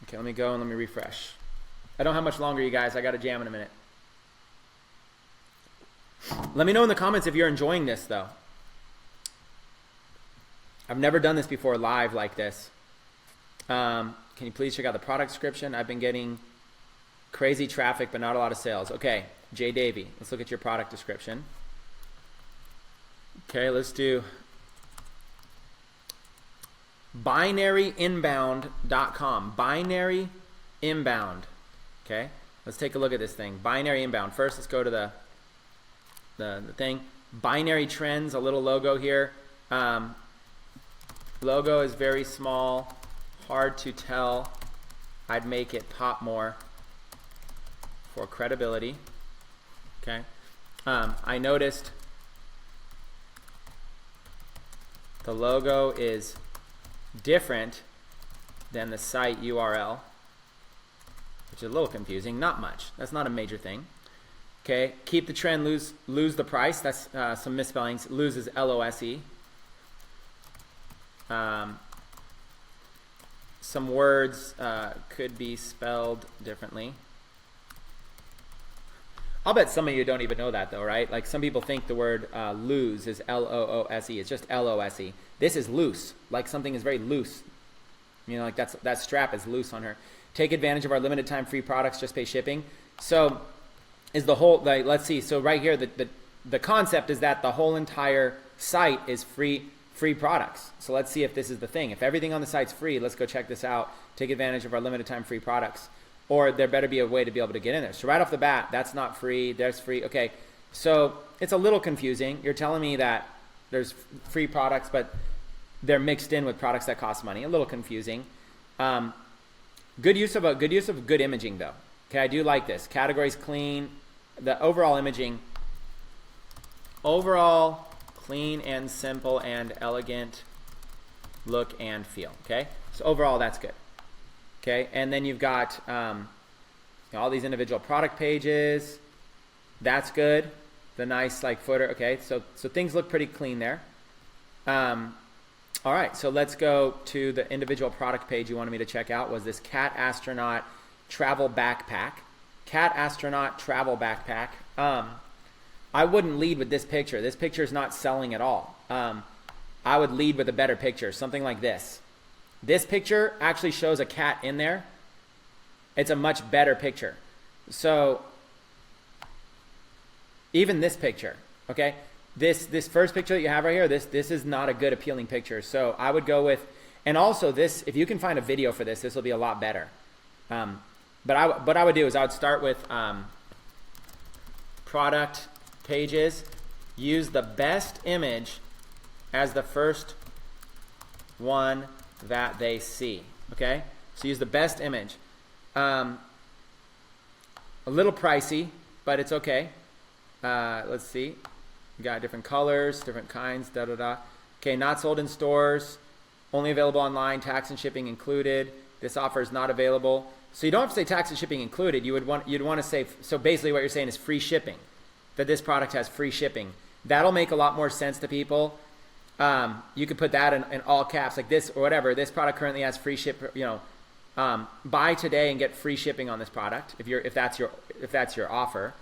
[SPEAKER 1] Okay, let me go and let me refresh. I don't have much longer, you guys. I got to jam in a minute. Let me know in the comments if you're enjoying this, though. I've never done this before live like this. Can you please check out the product description? I've been getting crazy traffic, but not a lot of sales. Okay, Jay Davey. Let's look at your product description. Okay, let's do binaryinbound.com. Binary inbound. Okay, let's take a look at this thing. Binary inbound. First, let's go to the thing. Binary trends, a little logo here. Logo is very small, hard to tell. I'd make it pop more for credibility. Okay, I noticed the logo is different than the site URL, which is a little confusing. Not much. That's not a major thing. Okay, keep the trend, lose the price. That's some misspellings. Lose is L-O-S-E. Some words could be spelled differently. I'll bet some of you don't even know that though, right? Like some people think the word lose is L-O-O-S-E. It's just L-O-S-E. This is loose, like something is very loose. You know, like that strap is loose on her. Take advantage of our limited time free products, just pay shipping. So is the whole, like, let's see. So right here, the concept is that the whole entire site is free products. So let's see if this is the thing. If everything on the site's free, let's go check this out. Take advantage of our limited time free products. Or there better be a way to be able to get in there. So right off the bat, that's not free, there's free. Okay, so it's a little confusing. You're telling me that there's free products, but they're mixed in with products that cost money. A little confusing. Good use of good imaging though. Okay, I do like this. Categories clean. The overall imaging, overall clean and simple and elegant look and feel. Okay, so overall that's good. Okay, and then you've got all these individual product pages. That's good. The nice like footer. Okay, so things look pretty clean there. All right, so let's go to the individual product page you wanted me to check out. Was this Cat Astronaut Travel Backpack? Cat Astronaut Travel Backpack. I wouldn't lead with this picture. This picture is not selling at all. I would lead with a better picture, something like this. This picture actually shows a cat in there. It's a much better picture. So even this picture, okay? This first picture that you have right here, this is not a good appealing picture. So I would go with, and also this, if you can find a video for this, this will be a lot better. But what I would do is I would start with product pages, use the best image as the first one that they see. Okay, so use the best image. A little pricey, but it's okay. Let's see, we got different colors, different kinds, Okay, not sold in stores, only available online, tax and shipping included. This offer is not available. So you don't have to say tax and shipping included. You'd want to say, so basically what you're saying is free shipping, that this product has free shipping. That'll make a lot more sense to people. You could put that in all caps, like this or whatever. This product currently has free ship. You know, buy today and get free shipping on this product if that's your offer.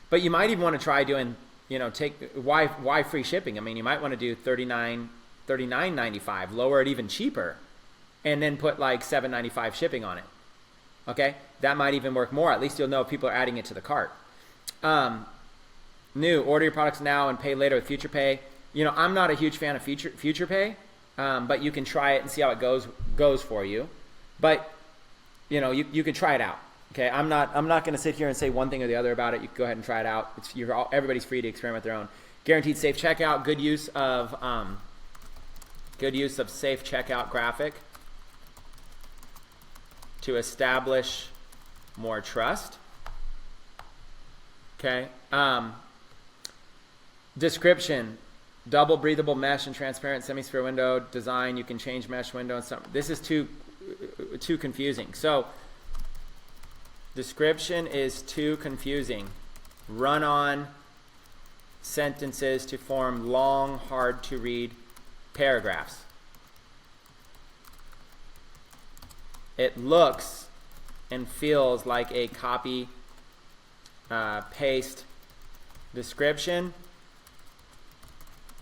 [SPEAKER 1] But you might even want to try doing, you know, why free shipping? I mean, you might want to do $39.95, lower it even cheaper, and then put like $7.95 shipping on it. Okay, that might even work more. At least you'll know if people are adding it to the cart. New, order your products now and pay later with future pay. You know, I'm not a huge fan of future pay, but you can try it and see how it goes for you. But you know, you can try it out. Okay, I'm not going to sit here and say one thing or the other about it. You can go ahead and try it out. Everybody's free to experiment their own. Guaranteed safe checkout. Good use of safe checkout graphic to establish more trust. Okay. Description: double breathable mesh and transparent semi-sphere window design. You can change mesh window and some. This is too confusing. So description is too confusing. Run-on sentences to form long, hard to read paragraphs. It looks and feels like a copy paste description.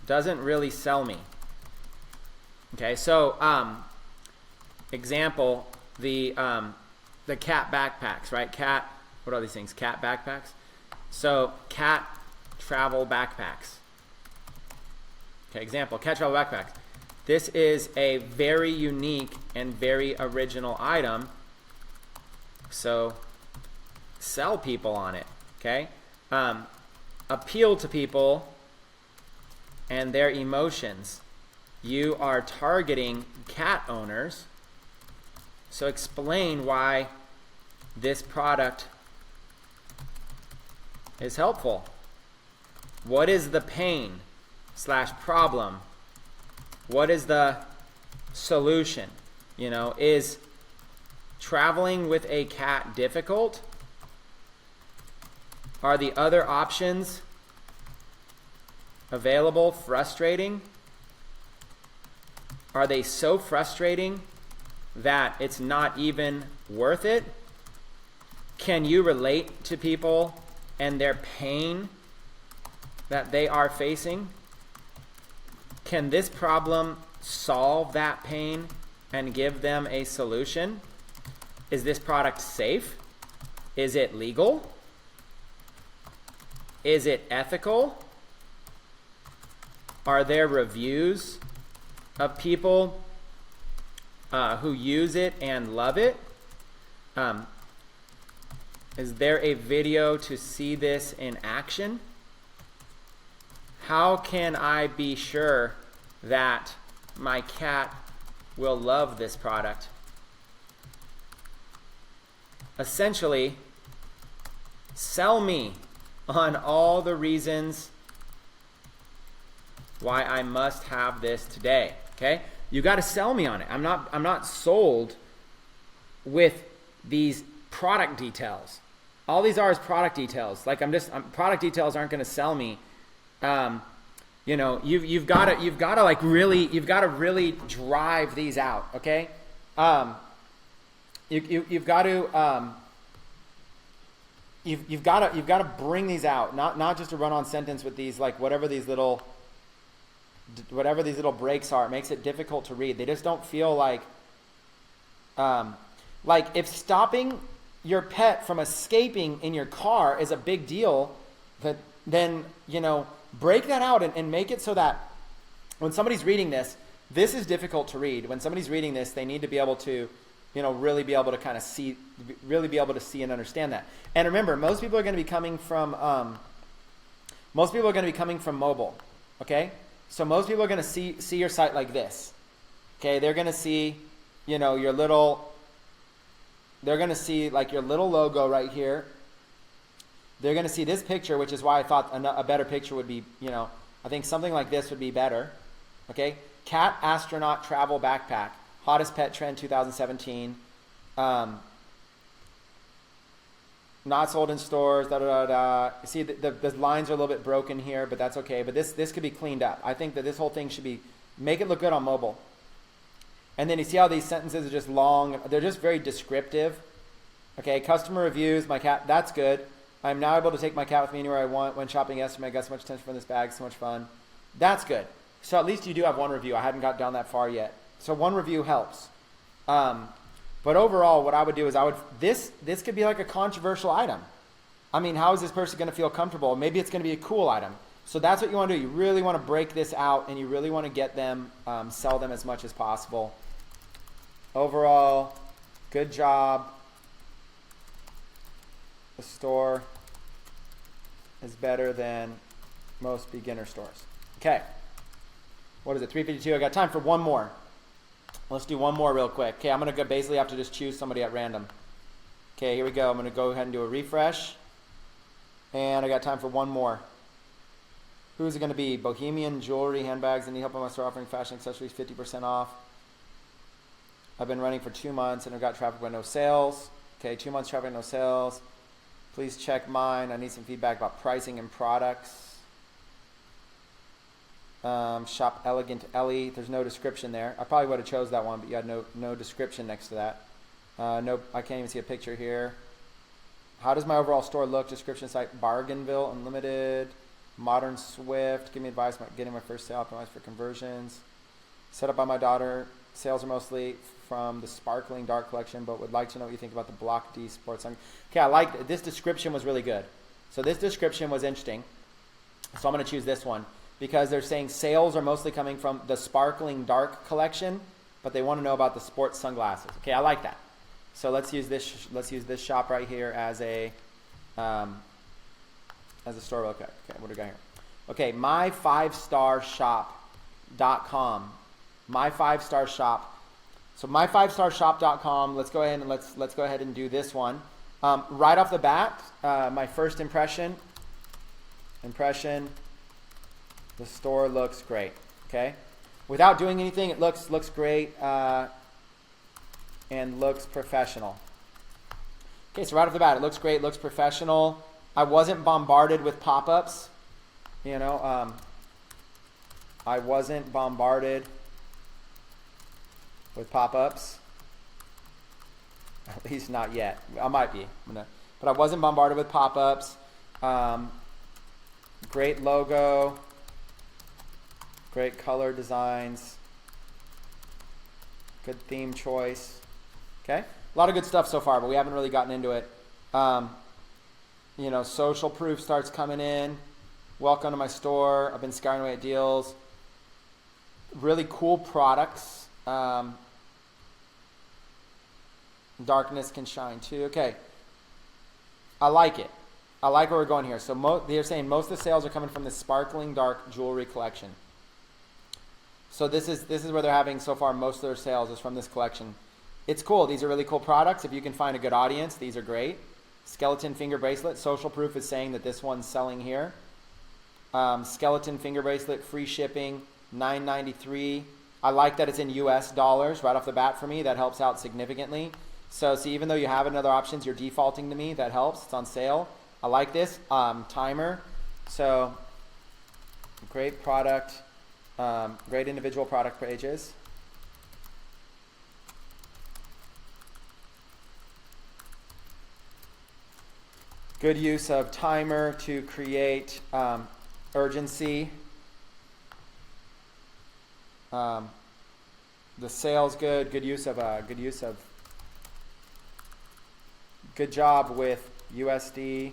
[SPEAKER 1] Doesn't really sell me. Okay, so example, the cat backpacks, right? Cat, what are these things? Cat backpacks. So cat travel backpacks. Okay, example, cat travel backpacks. This is a very unique and very original item. So sell people on it. Okay, appeal to people and their emotions. You are targeting cat owners, so explain why this product is helpful. What is the pain / problem What is the solution? You know, is traveling with a cat difficult? Are the other options available frustrating? Are they so frustrating that it's not even worth it? Can you relate to people and their pain that they are facing? Can this problem solve that pain and give them a solution? Is this product safe? Is it legal? Is it ethical? Are there reviews of people who use it and love it? Is there a video to see this in action? How can I be sure that my cat will love this product? Essentially, sell me on all the reasons why I must have this today. Okay? You got to sell me on it. I'm not sold with these product details. All these are is product details. Like product details aren't going to sell me. You know, you've got to like really, you've got to really drive these out. Okay. You've got to bring these out. Not just a run-on sentence with these, like whatever these little breaks are. It makes it difficult to read. They just don't feel like if stopping your pet from escaping in your car is a big deal, then, you know, break that out and make it so that when somebody's reading this, this is difficult to read. When somebody's reading this, they need to be able to, you know, really be able to kind of see, really be able to see and understand that. And remember, most people are going to be coming from mobile. Okay, so most people are going to see your site like this. Okay, they're going to see, you know, they're going to see like your little logo right here. They're going to see this picture, which is why I thought a better picture would be, you know, I think something like this would be better. Okay, cat astronaut travel backpack, hottest pet trend 2017. Not sold in stores. See, the lines are a little bit broken here, but that's okay. But this could be cleaned up. I think that this whole thing should be, make it look good on mobile. And then you see how these sentences are just long. They're just very descriptive. Okay, customer reviews, my cat, that's good. I'm now able to take my cat with me anywhere I want. When shopping yesterday, I got so much attention from this bag, so much fun. That's good. So at least you do have one review. I hadn't got down that far yet. So one review helps. But overall, what I would do is this could be like a controversial item. I mean, how is this person going to feel comfortable? Maybe it's going to be a cool item. So that's what you want to do. You really want to break this out, and you really want to get them, sell them as much as possible. Overall, good job. The store is better than most beginner stores. Okay. What is it? 3:52. I got time for one more. Let's do one more real quick. Okay, I'm going to basically have to just choose somebody at random. Okay, here we go. I'm going to go ahead and do a refresh. And I got time for one more. Who's it going to be? Bohemian Jewelry, handbags, and need help on my store offering fashion accessories 50% off. I've been running for 2 months and I've got traffic but no sales. Okay, 2 months traffic, no sales. Please check mine. I need some feedback about pricing and products. Shop Elegant Ellie. There's no description there. I probably would have chose that one, but you had no description next to that. No, I can't even see a picture here. How does my overall store look? Description site: Bargainville Unlimited, Modern Swift. Give me advice about getting my first sale optimized for conversions. Set up by my daughter. Sales are mostly from the Sparkling Dark Collection, but would like to know what you think about the Block D Sports. Okay, I like this description was really good. So this description was interesting. So I'm going to choose this one because they're saying sales are mostly coming from the Sparkling Dark Collection, but they want to know about the sports sunglasses. Okay, I like that. So let's use this. Let's use this shop right here as a store real quick. Okay, what do we got here? Okay, my5starshop.com. My5starshop. So my5starshop.com. Let's go ahead and let's go ahead and do this one. Right off the bat, my first impression. The store looks great. Okay. Without doing anything, it looks great and looks professional. Okay, so right off the bat, it looks great, looks professional. I wasn't bombarded with pop-ups. You know, I wasn't bombarded with pop-ups. At least not yet. I might be. But I wasn't bombarded with pop-ups. Great logo. Great color designs. Good theme choice. Okay? A lot of good stuff so far, but we haven't really gotten into it. You know, social proof starts coming in. Welcome to my store. I've been scouring away at deals. Really cool products. Darkness can shine too. Okay. I like it. I like where we're going here. So they're saying most of the sales are coming from this sparkling dark jewelry collection. So this is where they're having so far most of their sales is from this collection. It's cool. These are really cool products. If you can find a good audience, these are great. Skeleton finger bracelet. Social proof is saying that this one's selling here. Skeleton finger bracelet, free shipping, $9.93. I like that it's in US dollars right off the bat for me. That helps out significantly. So see, even though you have another options, you're defaulting to me. That helps. It's on sale. I like this. Timer. So great product. Great individual product pages. Good use of timer to create urgency. The sales good. Good job with USD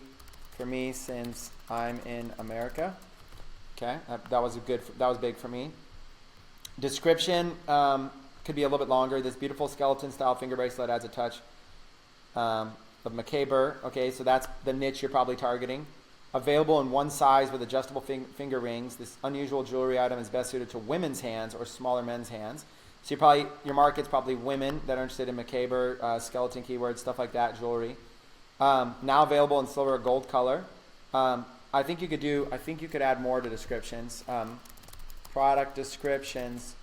[SPEAKER 1] for me since I'm in America. Okay, that was big for me. Description could be a little bit longer. This beautiful skeleton style finger bracelet adds a touch of macabre. Okay, so that's the niche you're probably targeting. Available in one size with adjustable finger rings. This unusual jewelry item is best suited to women's hands or smaller men's hands. So your market's probably women that are interested in macabre, skeleton keywords, stuff like that, jewelry. Now available in silver or gold color. I think you could add more to descriptions. Product descriptions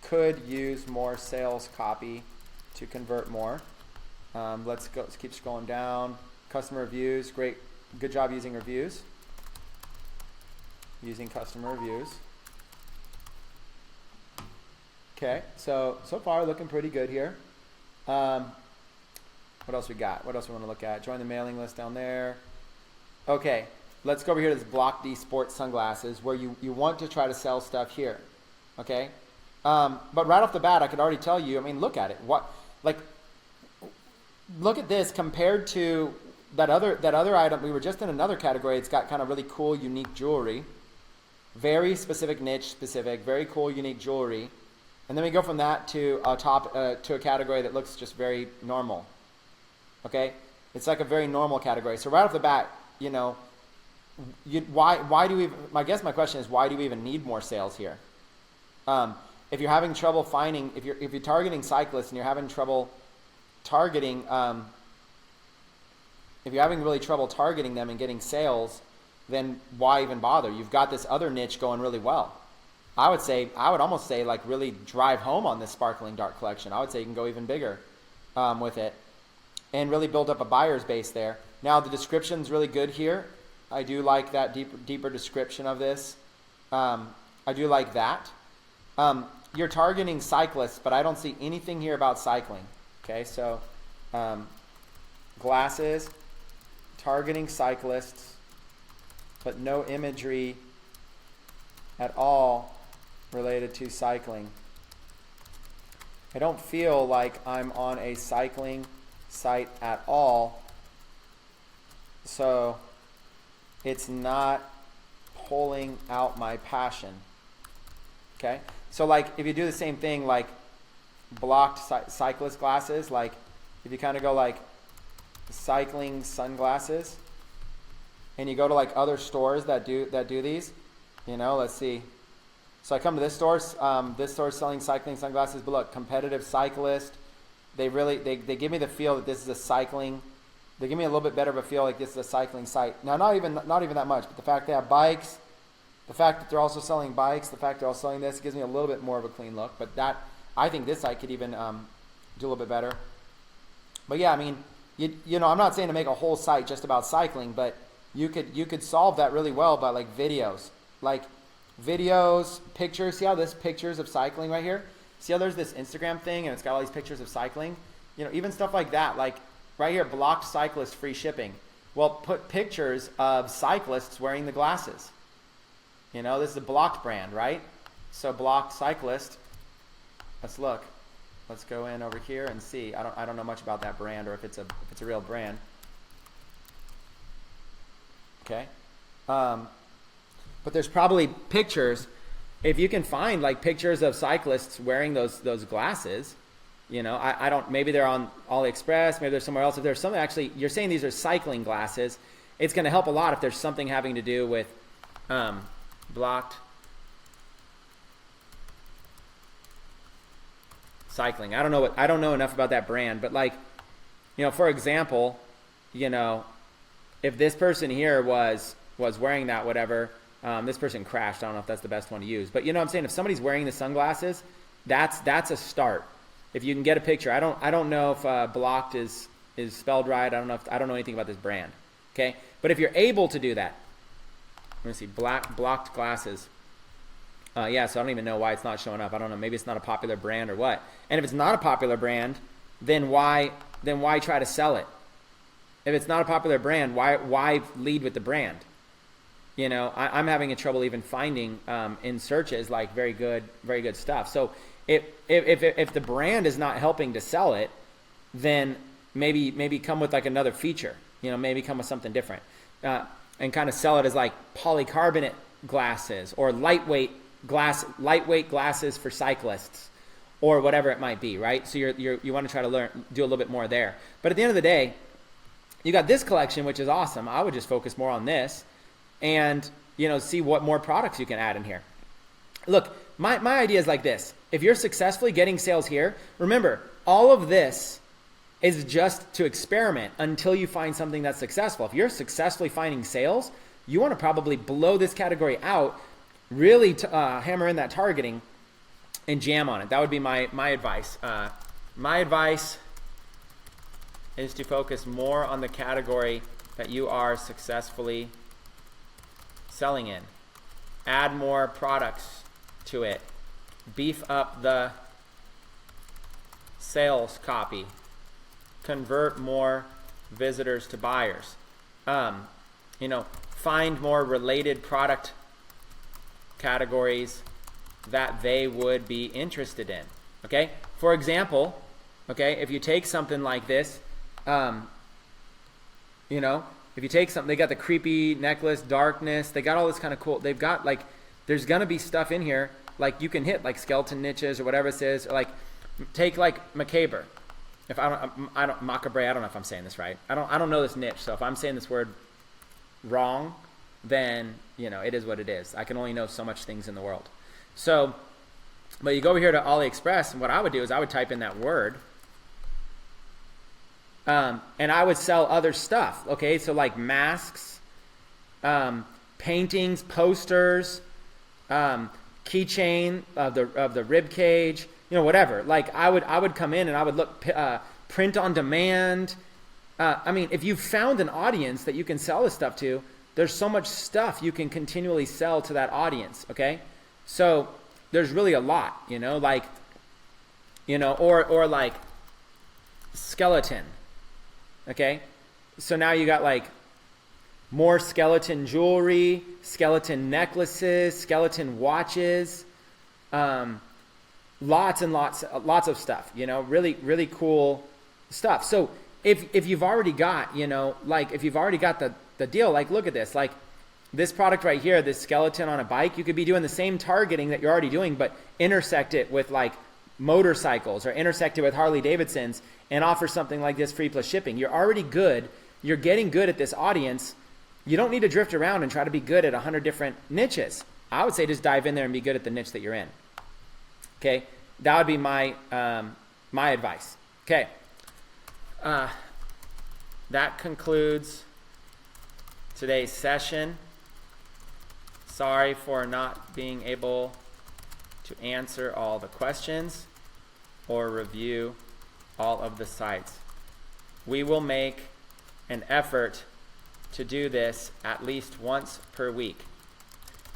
[SPEAKER 1] could use more sales copy to convert more. Let's keep scrolling down. Customer reviews, great. Good job using reviews. Using customer reviews. Okay, so far looking pretty good here. What else we got? What else we want to look at? Join the mailing list down there. Okay, let's go over here to this Block D Sports sunglasses where you want to try to sell stuff here. Okay, but right off the bat, I could already tell you. I mean, look at it. Look at this compared to that other item. We were just in another category. It's got kind of really cool, unique jewelry, very specific niche specific, very cool, unique jewelry, and then we go from that to a category that looks just very normal. Okay, it's like a very normal category. So right off the bat, you know, why do we? I guess my question is, why do we even need more sales here? If you're having trouble finding, if you're targeting cyclists and you're having trouble targeting, if you're having really trouble targeting them and getting sales, then why even bother? You've got this other niche going really well. I would almost say like really drive home on this sparkling dark collection. I would say you can go even bigger with it and really build up a buyer's base there. Now the description's really good here. I do like that deeper description of this. I do like that. You're targeting cyclists, but I don't see anything here about cycling. Okay, so glasses, targeting cyclists, but no imagery at all related to cycling. I don't feel like I'm on a cycling site at all, so it's not pulling out my passion. Okay, so like if you do the same thing like blocked cyclist glasses, like if you kind of go like cycling sunglasses and you go to like other stores that do these, you know, let's see. So I come to this store selling cycling sunglasses, but look, competitive cyclist. They give me the feel that this is a cycling. They give me a little bit better of a feel like this is a cycling site. Now, not even that much, but the fact they have bikes, The fact that they're also selling bikes, the fact they're also selling this gives me a little bit more of a clean look. But I think this site could even do a little bit better. But yeah, I mean, you know, I'm not saying to make a whole site just about cycling, but you could solve that really well by like videos, pictures. See how this pictures of cycling right here? See how there's this Instagram thing and it's got all these pictures of cycling? You know, even stuff like that, like right here, blocked cyclist free shipping. Well, put pictures of cyclists wearing the glasses. You know, this is a blocked brand, right? So blocked cyclist. Let's look. Let's go in over here and see. I don't know much about that brand or if it's a real brand. Okay. But there's probably pictures. If you can find like pictures of cyclists wearing those glasses, you know, I don't, maybe they're on AliExpress, maybe they're somewhere else. If there's something actually, you're saying these are cycling glasses, it's going to help a lot if there's something having to do with blocked cycling. I don't know enough about that brand, but like, you know, for example, you know, if this person here was wearing that, whatever, this person crashed. I don't know if that's the best one to use, but you know what I'm saying? If somebody's wearing the sunglasses, that's a start. If you can get a picture, I don't know if blocked is spelled right. I don't know anything about this brand. Okay, but if you're able to do that, let me see, blocked glasses. Yeah, so I don't even know why it's not showing up. I don't know. Maybe it's not a popular brand or what. And if it's not a popular brand, then why try to sell it? If it's not a popular brand, why lead with the brand? You know, I'm having a trouble even finding in searches like very good stuff. So if the brand is not helping to sell it, then maybe come with like another feature. You know, maybe come with something different, and kind of sell it as like polycarbonate glasses or lightweight glasses for cyclists, or whatever it might be, right? So you want to try to do a little bit more there. But at the end of the day, you got this collection, which is awesome. I would just focus more on this, and you know, see what more products you can add in here. Look, my idea is like this. If you're successfully getting sales here, remember, all of this is just to experiment until you find something that's successful. If you're successfully finding sales, you want to probably blow this category out, really hammer in that targeting and jam on it. That would be my advice. My advice is to focus more on the category that you are successfully selling in. Add more products to it. Beef up the sales copy. Convert more visitors to buyers. You know, find more related product categories that they would be interested in. Okay? For example, okay, if you take something like this, you know, if you take something, they got the creepy necklace, darkness, they got all this kind of cool, they've got like, there's gonna be stuff in here, like you can hit like skeleton niches or whatever it is, or like take like macabre. If I don't macabre, I don't know if I'm saying this right. I don't know this niche, so if I'm saying this word wrong, then you know, it is what it is. I can only know so much things in the world. So, but you go over here to AliExpress, and what I would do is I would type in that word, and I would sell other stuff. Okay, so like masks, paintings, posters, keychain of the rib cage, you know, whatever. Like I would come in and I would look print on demand. I mean, if you've found an audience that you can sell this stuff to, there's so much stuff you can continually sell to that audience. Okay, so there's really a lot, you know, like, you know, or like skeleton. Okay, so now you got like more skeleton jewelry, skeleton necklaces, skeleton watches, lots and lots of stuff, you know, really cool stuff. So if you've already got, you know, like if you've already got the deal, like look at this, like this product right here, this skeleton on a bike, you could be doing the same targeting that you're already doing, but intersect it with like motorcycles or intersect it with Harley Davidsons and offer something like this free plus shipping. You're already good. You're getting good at this audience. You don't need to drift around and try to be good at 100 different niches. I would say just dive in there and be good at the niche that you're in. Okay, that would be my my advice. Okay, that concludes today's session. Sorry for not being able to answer all the questions or review all of the sites. We will make an effort to do this at least once per week.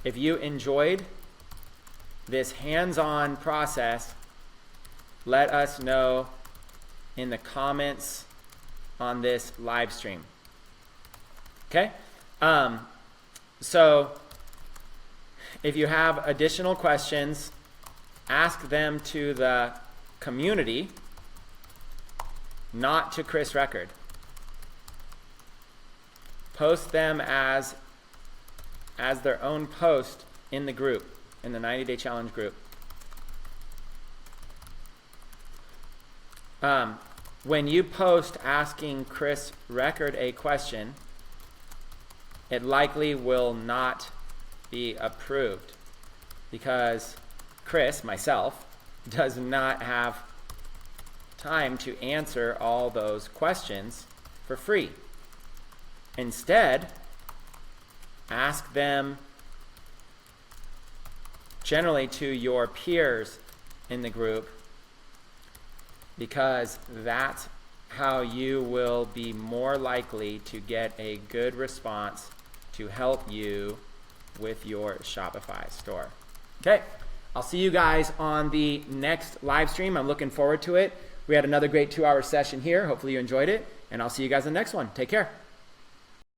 [SPEAKER 1] If you enjoyed this hands-on process, let us know in the comments on this live stream. Okay? So if you have additional questions, ask them to the community, not to Chris Record. Post them as their own post in the group, in the 90-day challenge group. When you post asking Chris Record a question, it likely will not be approved because Chris, myself, does not have time to answer all those questions for free. Instead, ask them generally to your peers in the group, because that's how you will be more likely to get a good response to help you with your Shopify store. Okay, I'll see you guys on the next live stream. I'm looking forward to it. We had another great 2-hour session here. Hopefully you enjoyed it, and I'll see you guys in the next one. Take care.